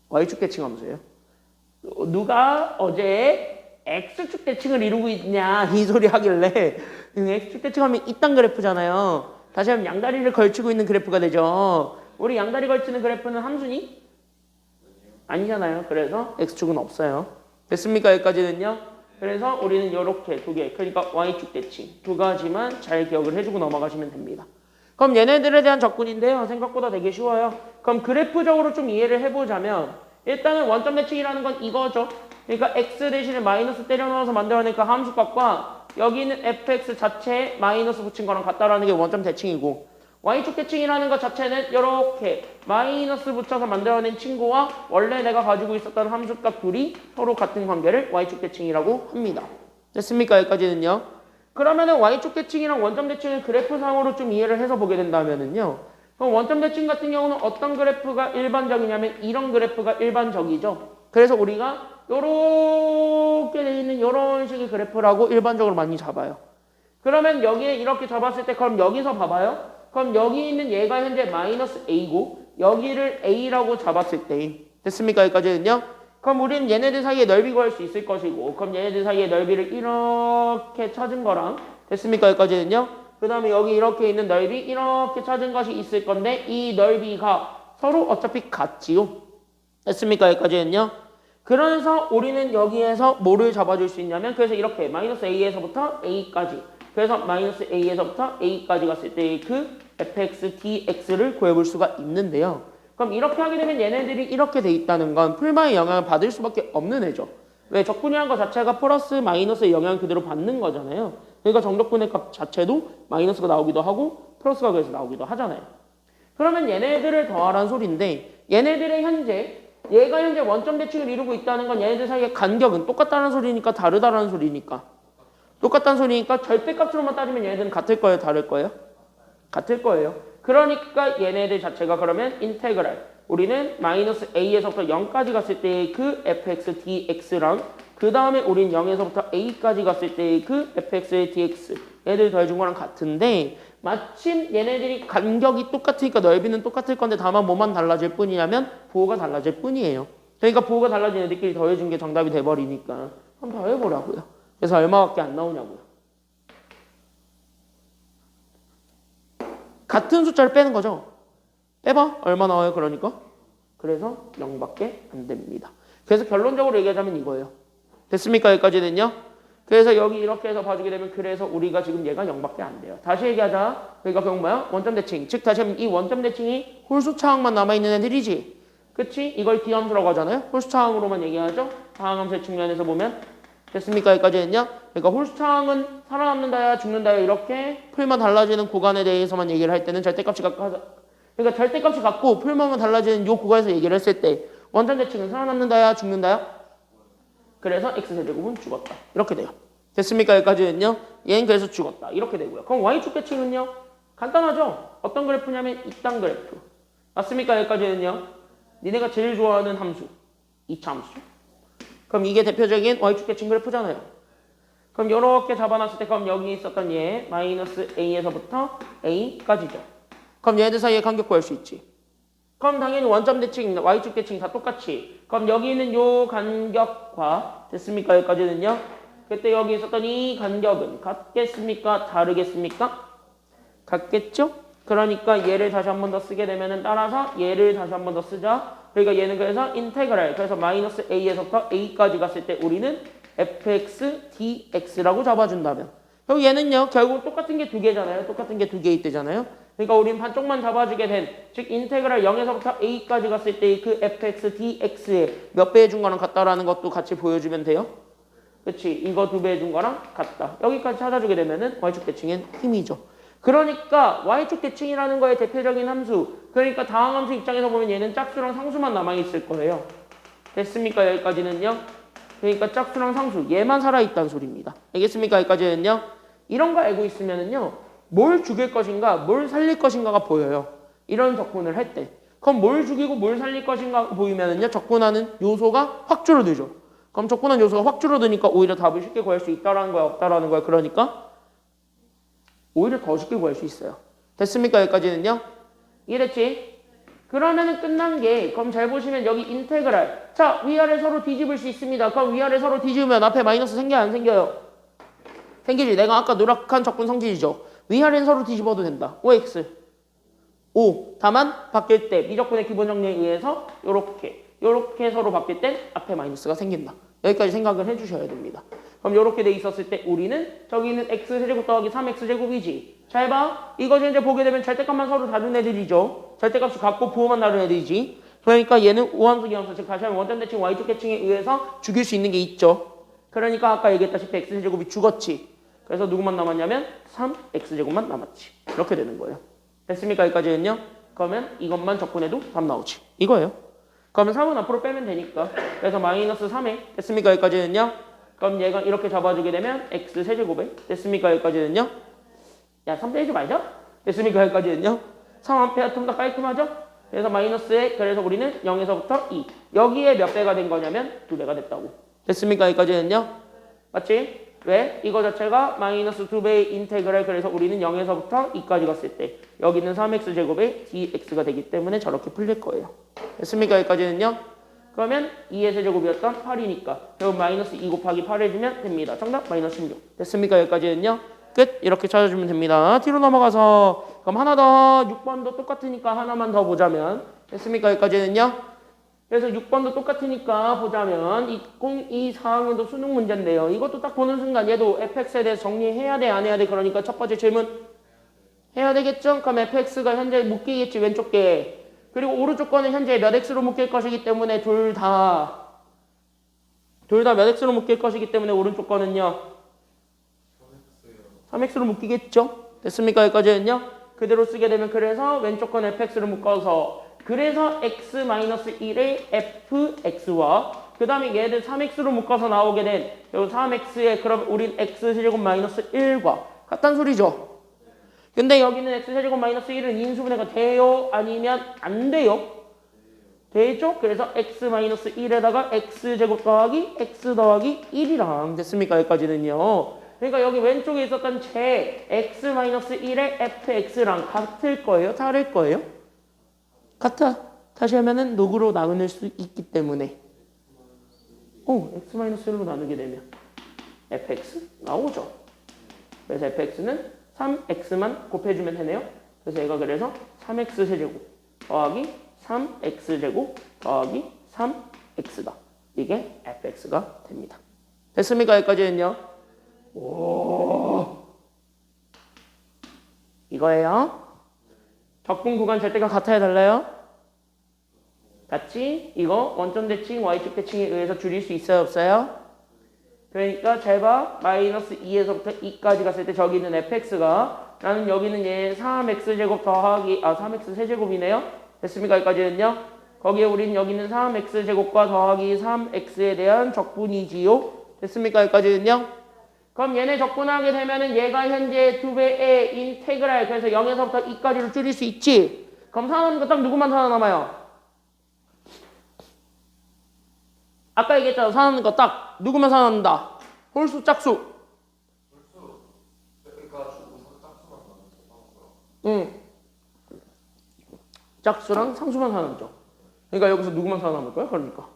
y축 대칭 함수예요. 누가 어제 x축 대칭을 이루고 있냐 이 소리 하길래 x축 대칭하면 이딴 그래프잖아요. 다시 하면 양다리를 걸치고 있는 그래프가 되죠. 우리 양다리 걸치는 그래프는 함수니? 아니잖아요. 그래서 x축은 없어요. 됐습니까? 여기까지는요. 그래서 우리는 이렇게 두 개, 그러니까 y축 대칭 두 가지만 잘 기억을 해주고 넘어가시면 됩니다. 그럼 얘네들에 대한 접근인데요. 생각보다 되게 쉬워요. 그럼 그래프적으로 좀 이해를 해보자면 일단은 원점 대칭이라는 건 이거죠. 그러니까 x 대신에 마이너스 때려 넣어서 만들어내니까 함수값과 여기 있는 fx 자체에 마이너스 붙인 거랑 같다라는 게 원점 대칭이고 y축 대칭이라는 것 자체는 이렇게 마이너스 붙여서 만들어낸 친구와 원래 내가 가지고 있었던 함수값 둘이 서로 같은 관계를 y축 대칭이라고 합니다. 됐습니까? 여기까지는요. 그러면은 y축 대칭이랑 원점 대칭을 그래프상으로 좀 이해를 해서 보게 된다면은요. 그럼 원점 대칭 같은 경우는 어떤 그래프가 일반적이냐면 이런 그래프가 일반적이죠. 그래서 우리가 요렇게 되어 있는 요런 식의 그래프라고 일반적으로 많이 잡아요. 그러면 여기에 이렇게 잡았을 때 그럼 여기서 봐봐요. 그럼 여기 있는 얘가 현재 마이너스 a고 여기를 a라고 잡았을 때 됐습니까? 여기까지는요. 그럼 우리는 얘네들 사이의 넓이 구할 수 있을 것이고 그럼 얘네들 사이의 넓이를 이렇게 찾은 거랑 됐습니까? 여기까지는요. 그 다음에 여기 이렇게 있는 넓이 이렇게 찾은 것이 있을 건데 이 넓이가 서로 어차피 같지요. 됐습니까? 여기까지는요. 그래서 우리는 여기에서 뭐를 잡아줄 수 있냐면 그래서 이렇게 마이너스 a에서부터 a까지 그래서 마이너스 a에서부터 a까지 갔을 때 그 fx dx를 구해볼 수가 있는데요. 그럼 이렇게 하게 되면 얘네들이 이렇게 돼 있다는 건 풀마의 영향을 받을 수밖에 없는 애죠. 왜? 적분이라는 것 자체가 플러스 마이너스의 영향을 그대로 받는 거잖아요. 그러니까 정적분의 값 자체도 마이너스가 나오기도 하고 플러스가 그래서 나오기도 하잖아요. 그러면 얘네들을 더하라는 소리인데 얘네들의 얘가 현재 원점 대칭을 이루고 있다는 건 얘네들 사이의 간격은 똑같다는 소리니까 다르다라는 소리니까 똑같다는 소리니까 절대값으로만 따지면 얘네들은 같을 거예요? 다를 거예요? 같을 거예요. 그러니까 얘네들 자체가 그러면 인테그랄 우리는 마이너스 a에서부터 0까지 갔을 때 그 fx dx랑 그 다음에 우린 0에서부터 a까지 갔을 때 그 fx dx 얘들 더해준 거랑 같은데 마침 얘네들이 간격이 똑같으니까 넓이는 똑같을 건데 다만 뭐만 달라질 뿐이냐면 부호가 달라질 뿐이에요. 그러니까 부호가 달라진 애들끼리 더해준 게 정답이 돼버리니까 한번 더해보라고요. 그래서 얼마밖에 안 나오냐고요. 같은 숫자를 빼는 거죠. 빼봐. 얼마 나와요? 그러니까. 그래서 0밖에 안 됩니다. 그래서 결론적으로 얘기하자면 이거예요. 됐습니까? 여기까지는요. 그래서 여기 이렇게 해서 봐주게 되면 그래서 우리가 지금 얘가 0밖에 안 돼요. 다시 얘기하자. 그러니까 결국 뭐야? 원점 대칭. 즉 다시 하면 이 원점 대칭이 홀수 차항만 남아있는 애들이지. 그치? 이걸 D함수라고 하잖아요. 홀수 차항으로만 얘기하죠. 다항함수의 측면에서 보면. 됐습니까? 여기까지는요. 그러니까 홀수 차항은 살아남는다야 죽는다야 이렇게 풀만 달라지는 구간에 대해서만 얘기를 할 때는 절대값이 갖고 하자. 그러니까 절대값이 같고 풀만만 달라지는 이 구간에서 얘기를 했을 때 원점 대칭은 살아남는다야 죽는다야? 그래서 x세제곱은 죽었다. 이렇게 돼요. 됐습니까? 여기까지는요. 얘는 그래서 죽었다. 이렇게 되고요. 그럼 y축 대칭은요? 간단하죠? 어떤 그래프냐면 이딴 그래프. 맞습니까? 여기까지는요. 니네가 제일 좋아하는 함수. 2차 함수. 그럼 이게 대표적인 y축 대칭 그래프잖아요. 그럼 이렇게 잡아놨을 때 그럼 여기 있었던 얘 마이너스 a에서부터 a까지죠. 그럼 얘들 사이에 간격 구할 수 있지. 그럼 당연히 원점 대칭, y축 대칭 다 똑같이. 그럼 여기 있는 요 간격과 됐습니까? 여기까지는요. 그때 여기 있었던 이 간격은 같겠습니까? 다르겠습니까? 같겠죠? 그러니까 얘를 다시 한 번 더 쓰게 되면은 따라서 얘를 다시 한 번 더 쓰자. 그러니까 얘는 그래서 인테그랄. 그래서 마이너스 a에서부터 a까지 갔을 때 우리는 fx dx라고 잡아준다면. 그럼 얘는요. 결국 똑같은 게 두 개잖아요. 똑같은 게 두 개 있대잖아요. 그러니까 우린 반쪽만 잡아주게 된, 즉 인테그랄 0에서부터 a까지 갔을 때 그 fx dx에 몇 배 해준 거랑 같다라는 것도 같이 보여주면 돼요. 그치? 이거 두 배 해준 거랑 같다. 여기까지 찾아주게 되면은 y축 대칭의 힘이죠. 그러니까 y축 대칭이라는 거의 대표적인 함수. 그러니까 다항함수 입장에서 보면 얘는 짝수랑 상수만 남아있을 거예요. 됐습니까? 여기까지는요. 그러니까 짝수랑 상수 얘만 살아있다는 소리입니다. 알겠습니까? 여기까지는요. 이런 거 알고 있으면은요. 뭘 죽일 것인가 뭘 살릴 것인가가 보여요. 이런 적분을 할 때. 그럼 뭘 죽이고 뭘 살릴 것인가 보이면은요. 적분하는 요소가 확 줄어들죠. 그럼 적분한 요소가 확 줄어드니까 오히려 답을 쉽게 구할 수 있다라는 거야 없다라는 거야. 그러니까 오히려 더 쉽게 구할 수 있어요. 됐습니까? 여기까지는요. 이해됐지? 그러면은 끝난 게 그럼 잘 보시면 여기 인테그랄. 자 위아래 서로 뒤집을 수 있습니다. 그럼 위아래 서로 뒤집으면 앞에 마이너스 생겨요 안 생겨요? 생기지. 내가 아까 노력한 적분 성질이죠. 위아래는 서로 뒤집어도 된다. OX. O. 다만 바뀔 때 미적분의 기본 정리에 의해서 요렇게 서로 바뀔 땐 앞에 마이너스가 생긴다. 여기까지 생각을 해주셔야 됩니다. 그럼 요렇게 돼 있었을 때 우리는 저기 있는 x세제곱 더하기 3x제곱이지. 잘 봐. 이거 이제 보게 되면 절대값만 서로 다른 애들이죠. 절대값이 같고 부호만 다른 애들이지. 그러니까 얘는 우함수 기함수 즉 다시 하면 원점 대칭 y축 대칭에 의해서 죽일 수 있는 게 있죠. 그러니까 아까 얘기했다시피 x세제곱이 죽었지. 그래서 누구만 남았냐면 3x제곱만 남았지. 이렇게 되는 거예요. 됐습니까? 여기까지는요. 그러면 이것만 적분해도 답 나오지. 이거예요. 그러면 3은 앞으로 빼면 되니까. 그래서 마이너스 3에 됐습니까? 여기까지는요. 그럼 얘가 이렇게 잡아주게 되면 x세제곱에 됐습니까? 여기까지는요. 야 3 빼지 말자. 됐습니까? 여기까지는요. 3 안 빼야 좀 더 깔끔하죠? 그래서 마이너스에 그래서 우리는 0에서부터 2. 여기에 몇 배가 된 거냐면 2배가 됐다고. 됐습니까? 여기까지는요. 맞지? 왜? 이거 자체가 마이너스 2배의 인테그랄. 그래서 우리는 0에서부터 2까지 갔을 때 여기는 3x제곱에 dx가 되기 때문에 저렇게 풀릴 거예요. 됐습니까? 여기까지는요. 그러면 2의 세제곱이었던 8이니까 결국 마이너스 2 곱하기 8 해주면 됩니다. 정답 마이너스 16. 됐습니까? 여기까지는요. 끝. 이렇게 찾아주면 됩니다. 뒤로 넘어가서 그럼 하나 더 6번도 똑같으니까 하나만 더 보자면 됐습니까? 여기까지는요. 그래서 6번도 똑같으니까 보자면 이 4학년도 수능 문제인데요. 이것도 딱 보는 순간 얘도 fx에 대해서 정리해야 돼, 안 해야 돼? 그러니까 첫 번째 질문 해야 되겠죠? 그럼 fx가 현재 묶이겠지, 왼쪽 게. 그리고 오른쪽 거는 현재 몇 x로 묶일 것이기 때문에 둘 다 몇 x로 묶일 것이기 때문에 오른쪽 거는요. 3x로 묶이겠죠? 됐습니까? 여기까지는요. 그대로 쓰게 되면 그래서 왼쪽 건 fx로 묶어서 그래서 x-1의 fx와 그 다음에 얘를 3x로 묶어서 나오게 된 요 3x에 그럼 우린 x제곱 마이너스 1과 같단 소리죠. 근데 여기는 x제곱 마이너스 1은 인수분해가 돼요? 아니면 안 돼요? 되죠? 그래서 x-1에다가 x제곱 더하기 x 더하기 1이랑 됐습니까? 여기까지는요. 그러니까 여기 왼쪽에 있었던 제 x-1의 fx랑 같을 거예요? 다를 거예요? 같아. 다시 하면은 녹으로 나눌 수 있기 때문에 x-1로 나누게 되면 fx 나오죠. 그래서 fx는 3x만 곱해주면 되네요. 그래서 얘가 그래서 3x 세제곱 더하기 3x제곱 더하기 3x다. 이게 fx가 됩니다. 됐습니까? 여기까지는요. 오, 이거예요. 적분 구간 절대가 같아야 달라요? 같지? 이거 원점 대칭, y축 대칭에 의해서 줄일 수 있어요? 없어요? 그러니까 잘 봐. 마이너스 2에서부터 2까지 갔을 때 저기 있는 fx가 나는 여기는 얘 3x제곱 더하기 3x 세제곱이네요. 됐습니까? 여기까지는요. 거기에 우린 여기 있는 3x제곱과 더하기 3x에 대한 적분이지요. 됐습니까? 여기까지는요. 그럼 얘네 적분하게 되면은 얘가 현재 2배의 인테그랄 그래서 0에서부터 2까지를 줄일 수 있지. 그럼 살아남는 거 딱 누구만 살아남아요? 아까 얘기했잖아. 살아남는 거 딱 누구만 살아남는다. 홀수 짝수. 응. 짝수랑 상수만 살아남죠. 그러니까 여기서 누구만 살아남을 거야? 그러니까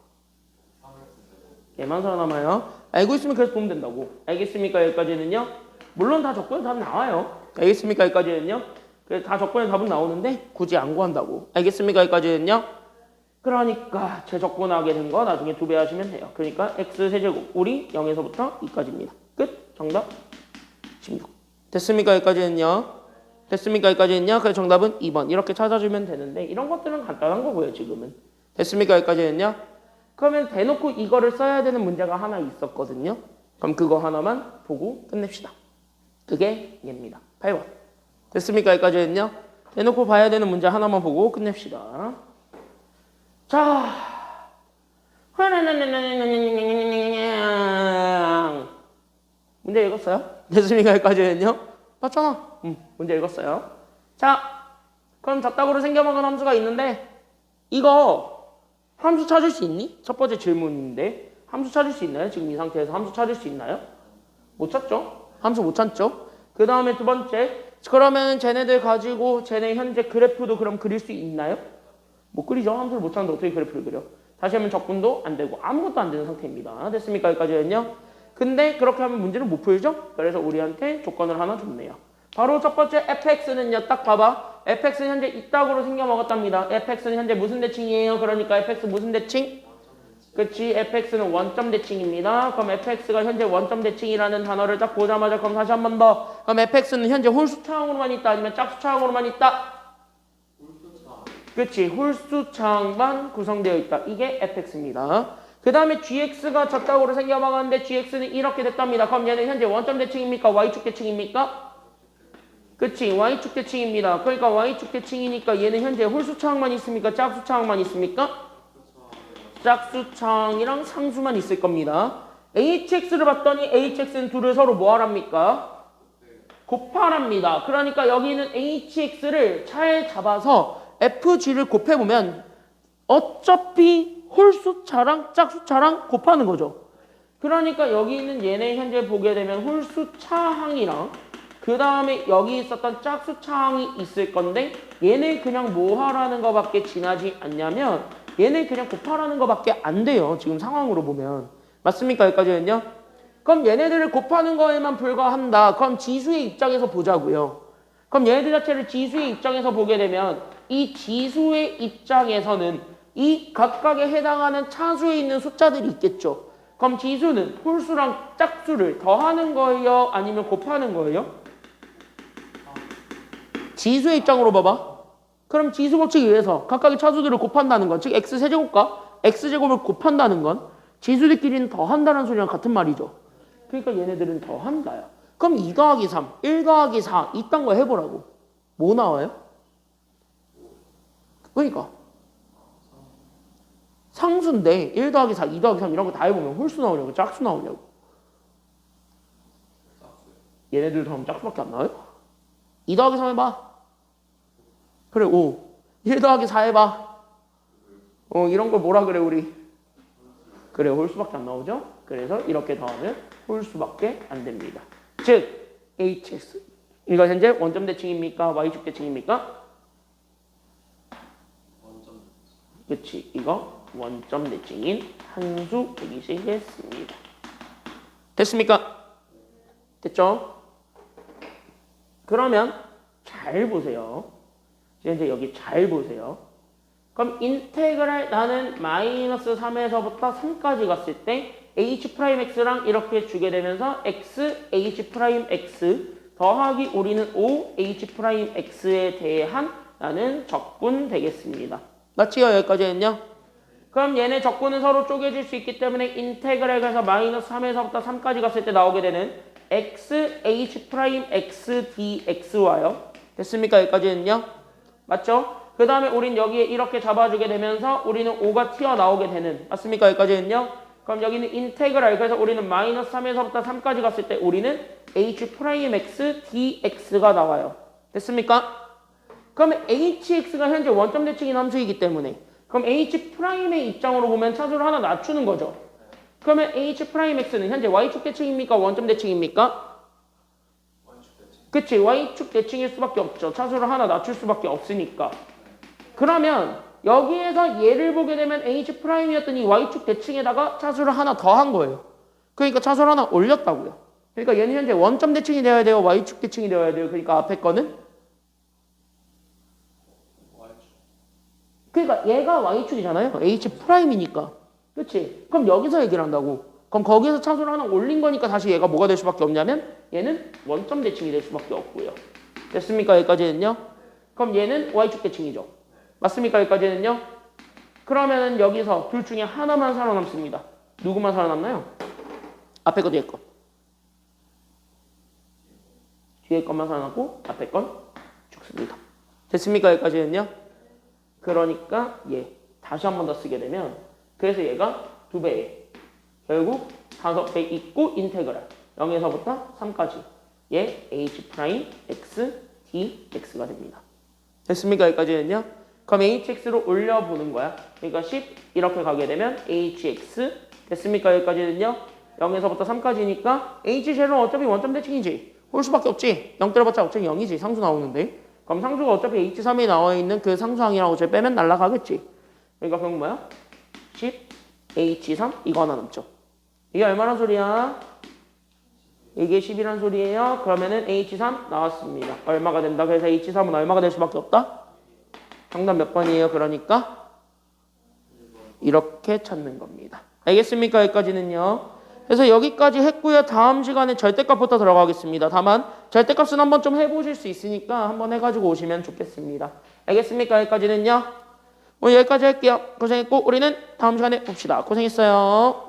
얘만 살아남아요. 알고 있으면 그래서 보면 된다고. 알겠습니까? 여기까지는요. 물론 다 적분에 답은 나와요. 알겠습니까? 여기까지는요. 그래서 다 적분에 답은 나오는데 굳이 안 구한다고. 알겠습니까? 여기까지는요. 그러니까 재적분하게 된 거 나중에 2배 하시면 돼요. 그러니까 x세제곱 우리 0에서부터 2까지입니다. 끝. 정답 16. 됐습니까? 여기까지는요. 됐습니까? 여기까지는요. 그래서 정답은 2번. 이렇게 찾아주면 되는데 이런 것들은 간단한 거고요. 지금은. 됐습니까? 여기까지는요. 그러면 대놓고 이거를 써야 되는 문제가 하나 있었거든요. 그럼 그거 하나만 보고 끝냅시다. 그게 얘입니다. 8번. 됐습니까? 여기까지는요. 대놓고 봐야 되는 문제 하나만 보고 끝냅시다. 자, 문제 읽었어요? 됐습니까? 여기까지는요? 맞잖아. 문제 읽었어요. 자, 그럼 작답으로 생겨먹은 함수가 있는데 이거 함수 찾을 수 있니? 첫 번째 질문인데 함수 찾을 수 있나요? 지금 이 상태에서 함수 찾을 수 있나요? 못 찾죠? 함수 못 찾죠? 그 다음에 두 번째, 그러면 쟤네들 가지고 쟤네 현재 그래프도 그럼 그릴 수 있나요? 못 그리죠. 함수를 못 찾는데 어떻게 그래프를 그려? 다시 하면 적분도 안 되고 아무것도 안 되는 상태입니다. 됐습니까? 여기까지는요. 근데 그렇게 하면 문제를 못 풀죠? 그래서 우리한테 조건을 하나 줬네요. 바로 첫 번째 fx는요. 딱 봐봐. fx는 현재 이따구로 생겨먹었답니다. fx는 현재 무슨 대칭이에요? 그러니까 fx 무슨 대칭? 그치. fx는 원점 대칭입니다. 그럼 fx가 현재 원점 대칭이라는 단어를 딱 보자마자 그럼 다시 한 번 더. 그럼 fx는 현재 홀수차항으로만 있다 아니면 짝수차항으로만 있다? 그치. 홀수차항만 구성되어 있다. 이게 fx입니다. 그 다음에 gx가 저따구로 생겨먹었는데 gx는 이렇게 됐답니다. 그럼 얘는 현재 원점 대칭입니까? y축 대칭입니까? 그치. y축 대칭입니다. 그러니까 y축 대칭이니까 얘는 현재 홀수차항만 있습니까? 짝수차항만 있습니까? 짝수차항이랑 상수만 있을 겁니다. hx를 봤더니 hx는 둘을 서로 뭐 하랍니까? 곱하랍니다. 그러니까 여기는 hx를 잘 잡아서 fg를 곱해보면 어차피 홀수차랑 짝수차랑 곱하는 거죠. 그러니까 여기 있는 얘네 현재 보게 되면 홀수차항이랑 그 다음에 여기 있었던 짝수차항이 있을 건데 얘네 그냥 뭐 하라는 거밖에 지나지 않냐면 얘네 그냥 곱하라는 거밖에 안 돼요. 지금 상황으로 보면. 맞습니까? 여기까지는요? 그럼 얘네들을 곱하는 거에만 불과한다. 그럼 지수의 입장에서 보자고요. 그럼 얘네들 자체를 지수의 입장에서 보게 되면 이 지수의 입장에서는 이 각각에 해당하는 차수에 있는 숫자들이 있겠죠. 그럼 지수는 홀수랑 짝수를 더하는 거예요? 아니면 곱하는 거예요? 지수의 입장으로 봐봐. 그럼 지수 법칙에 의해서 각각의 차수들을 곱한다는 건, 즉 x세제곱과 x제곱을 곱한다는 건 지수들끼리는 더한다는 소리랑 같은 말이죠. 그러니까 얘네들은 더한다야. 그럼 2 더하기 3, 1 더하기 4 이딴 거 해보라고. 뭐 나와요? 그러니까 상수인데 1 더하기 4, 2 더하기 3 이런 거 다 해보면 홀수 나오냐고 짝수 나오냐고. 얘네들 다 하면 짝수밖에 안 나와요? 2 더하기 3 해봐. 그래 5. 1 더하기 4 해봐. 이런 걸 뭐라 그래 우리? 그래 홀수밖에 안 나오죠? 그래서 이렇게 더하면 홀수밖에 안 됩니다. 즉 hx 이거 현재 원점 대칭입니까? y축 대칭입니까? 원점. 그치 이거 원점 대칭인 한수 되시겠습니다. 됐습니까? 됐죠? 그러면 잘 보세요. 이제 여기 잘 보세요. 그럼 인테그랄 나는 마이너스 3에서부터 3까지 갔을 때 h'x랑 이렇게 주게 되면서 x, h'x 더하기 우리는 5h'x에 대한 나는 적분 되겠습니다. 맞지요? 여기까지는요? 그럼 얘네 적분은 서로 쪼개질 수 있기 때문에 인테그랄 해서 마이너스 3에서부터 3까지 갔을 때 나오게 되는 x, h'x dx와요. 됐습니까? 여기까지는요? 맞죠? 그 다음에 우린 여기에 이렇게 잡아주게 되면서 우리는 5가 튀어나오게 되는 맞습니까? 여기까지는요? 그럼 여기는 인테그랄 그래서 우리는 마이너스 3에서부터 3까지 갔을 때 우리는 h'x dx가 나와요. 됐습니까? 그러면 hx가 현재 원점 대칭인 함수이기 때문에 그럼 h'의 입장으로 보면 차수를 하나 낮추는 거죠. 그러면 h'x는 현재 y축 대칭입니까? 원점 대칭입니까? 그치 y축 대칭일 수밖에 없죠. 차수를 하나 낮출 수밖에 없으니까. 그러면 여기에서 얘를 보게 되면 h'이었던 이 y축 대칭에다가 차수를 하나 더한 거예요. 그러니까 차수를 하나 올렸다고요. 그러니까 얘는 현재 원점 대칭이 되어야 돼요? y축 대칭이 되어야 돼요? 그러니까 앞에 거는? 그러니까 얘가 y축이잖아요. h'이니까. 그치? 그럼 여기서 얘기를 한다고. 그럼 거기에서 차수를 하나 올린 거니까 다시 얘가 뭐가 될 수밖에 없냐면 얘는 원점 대칭이 될 수밖에 없고요. 됐습니까? 여기까지는요? 그럼 얘는 y축 대칭이죠. 맞습니까? 여기까지는요? 그러면은 여기서 둘 중에 하나만 살아남습니다. 누구만 살아남나요? 앞에 거 뒤에 거. 뒤에 것만 살아남고 앞에 건 죽습니다. 됐습니까? 여기까지는요? 그러니까 얘 다시 한 번 더 쓰게 되면 그래서 얘가 2배에 결국 5배 있고 인테그랄 0에서부터 3까지 얘 h'x dx가 됩니다. 됐습니까? 여기까지는요? 그럼 hx로 올려보는 거야. 그러니까 10 이렇게 가게 되면 hx 됐습니까? 여기까지는요? 0에서부터 3까지니까 h제로는 어차피 원점 대칭이지. 홀 수밖에 없지. 0 때려봤자 어차피 0이지. 상수 나오는데. 그럼 상수가 어차피 h3에 나와 있는 그 상수항이라고 어차피 빼면 날라가겠지. 그러니까 결국 뭐야? 10 h3 이거 하나 남죠. 이게 얼마나 소리야? 이게 10이란 소리예요. 그러면은 h3 나왔습니다. 얼마가 된다? 그래서 h3은 얼마가 될 수밖에 없다? 정답 몇 번이에요? 그러니까 이렇게 찾는 겁니다. 알겠습니까? 여기까지는요. 그래서 여기까지 했고요. 다음 시간에 절대값부터 들어가겠습니다. 다만 절대값은 한번 좀 해보실 수 있으니까 한번 해가지고 오시면 좋겠습니다. 알겠습니까? 여기까지는요. 오늘 여기까지 할게요. 고생했고 우리는 다음 시간에 봅시다. 고생했어요.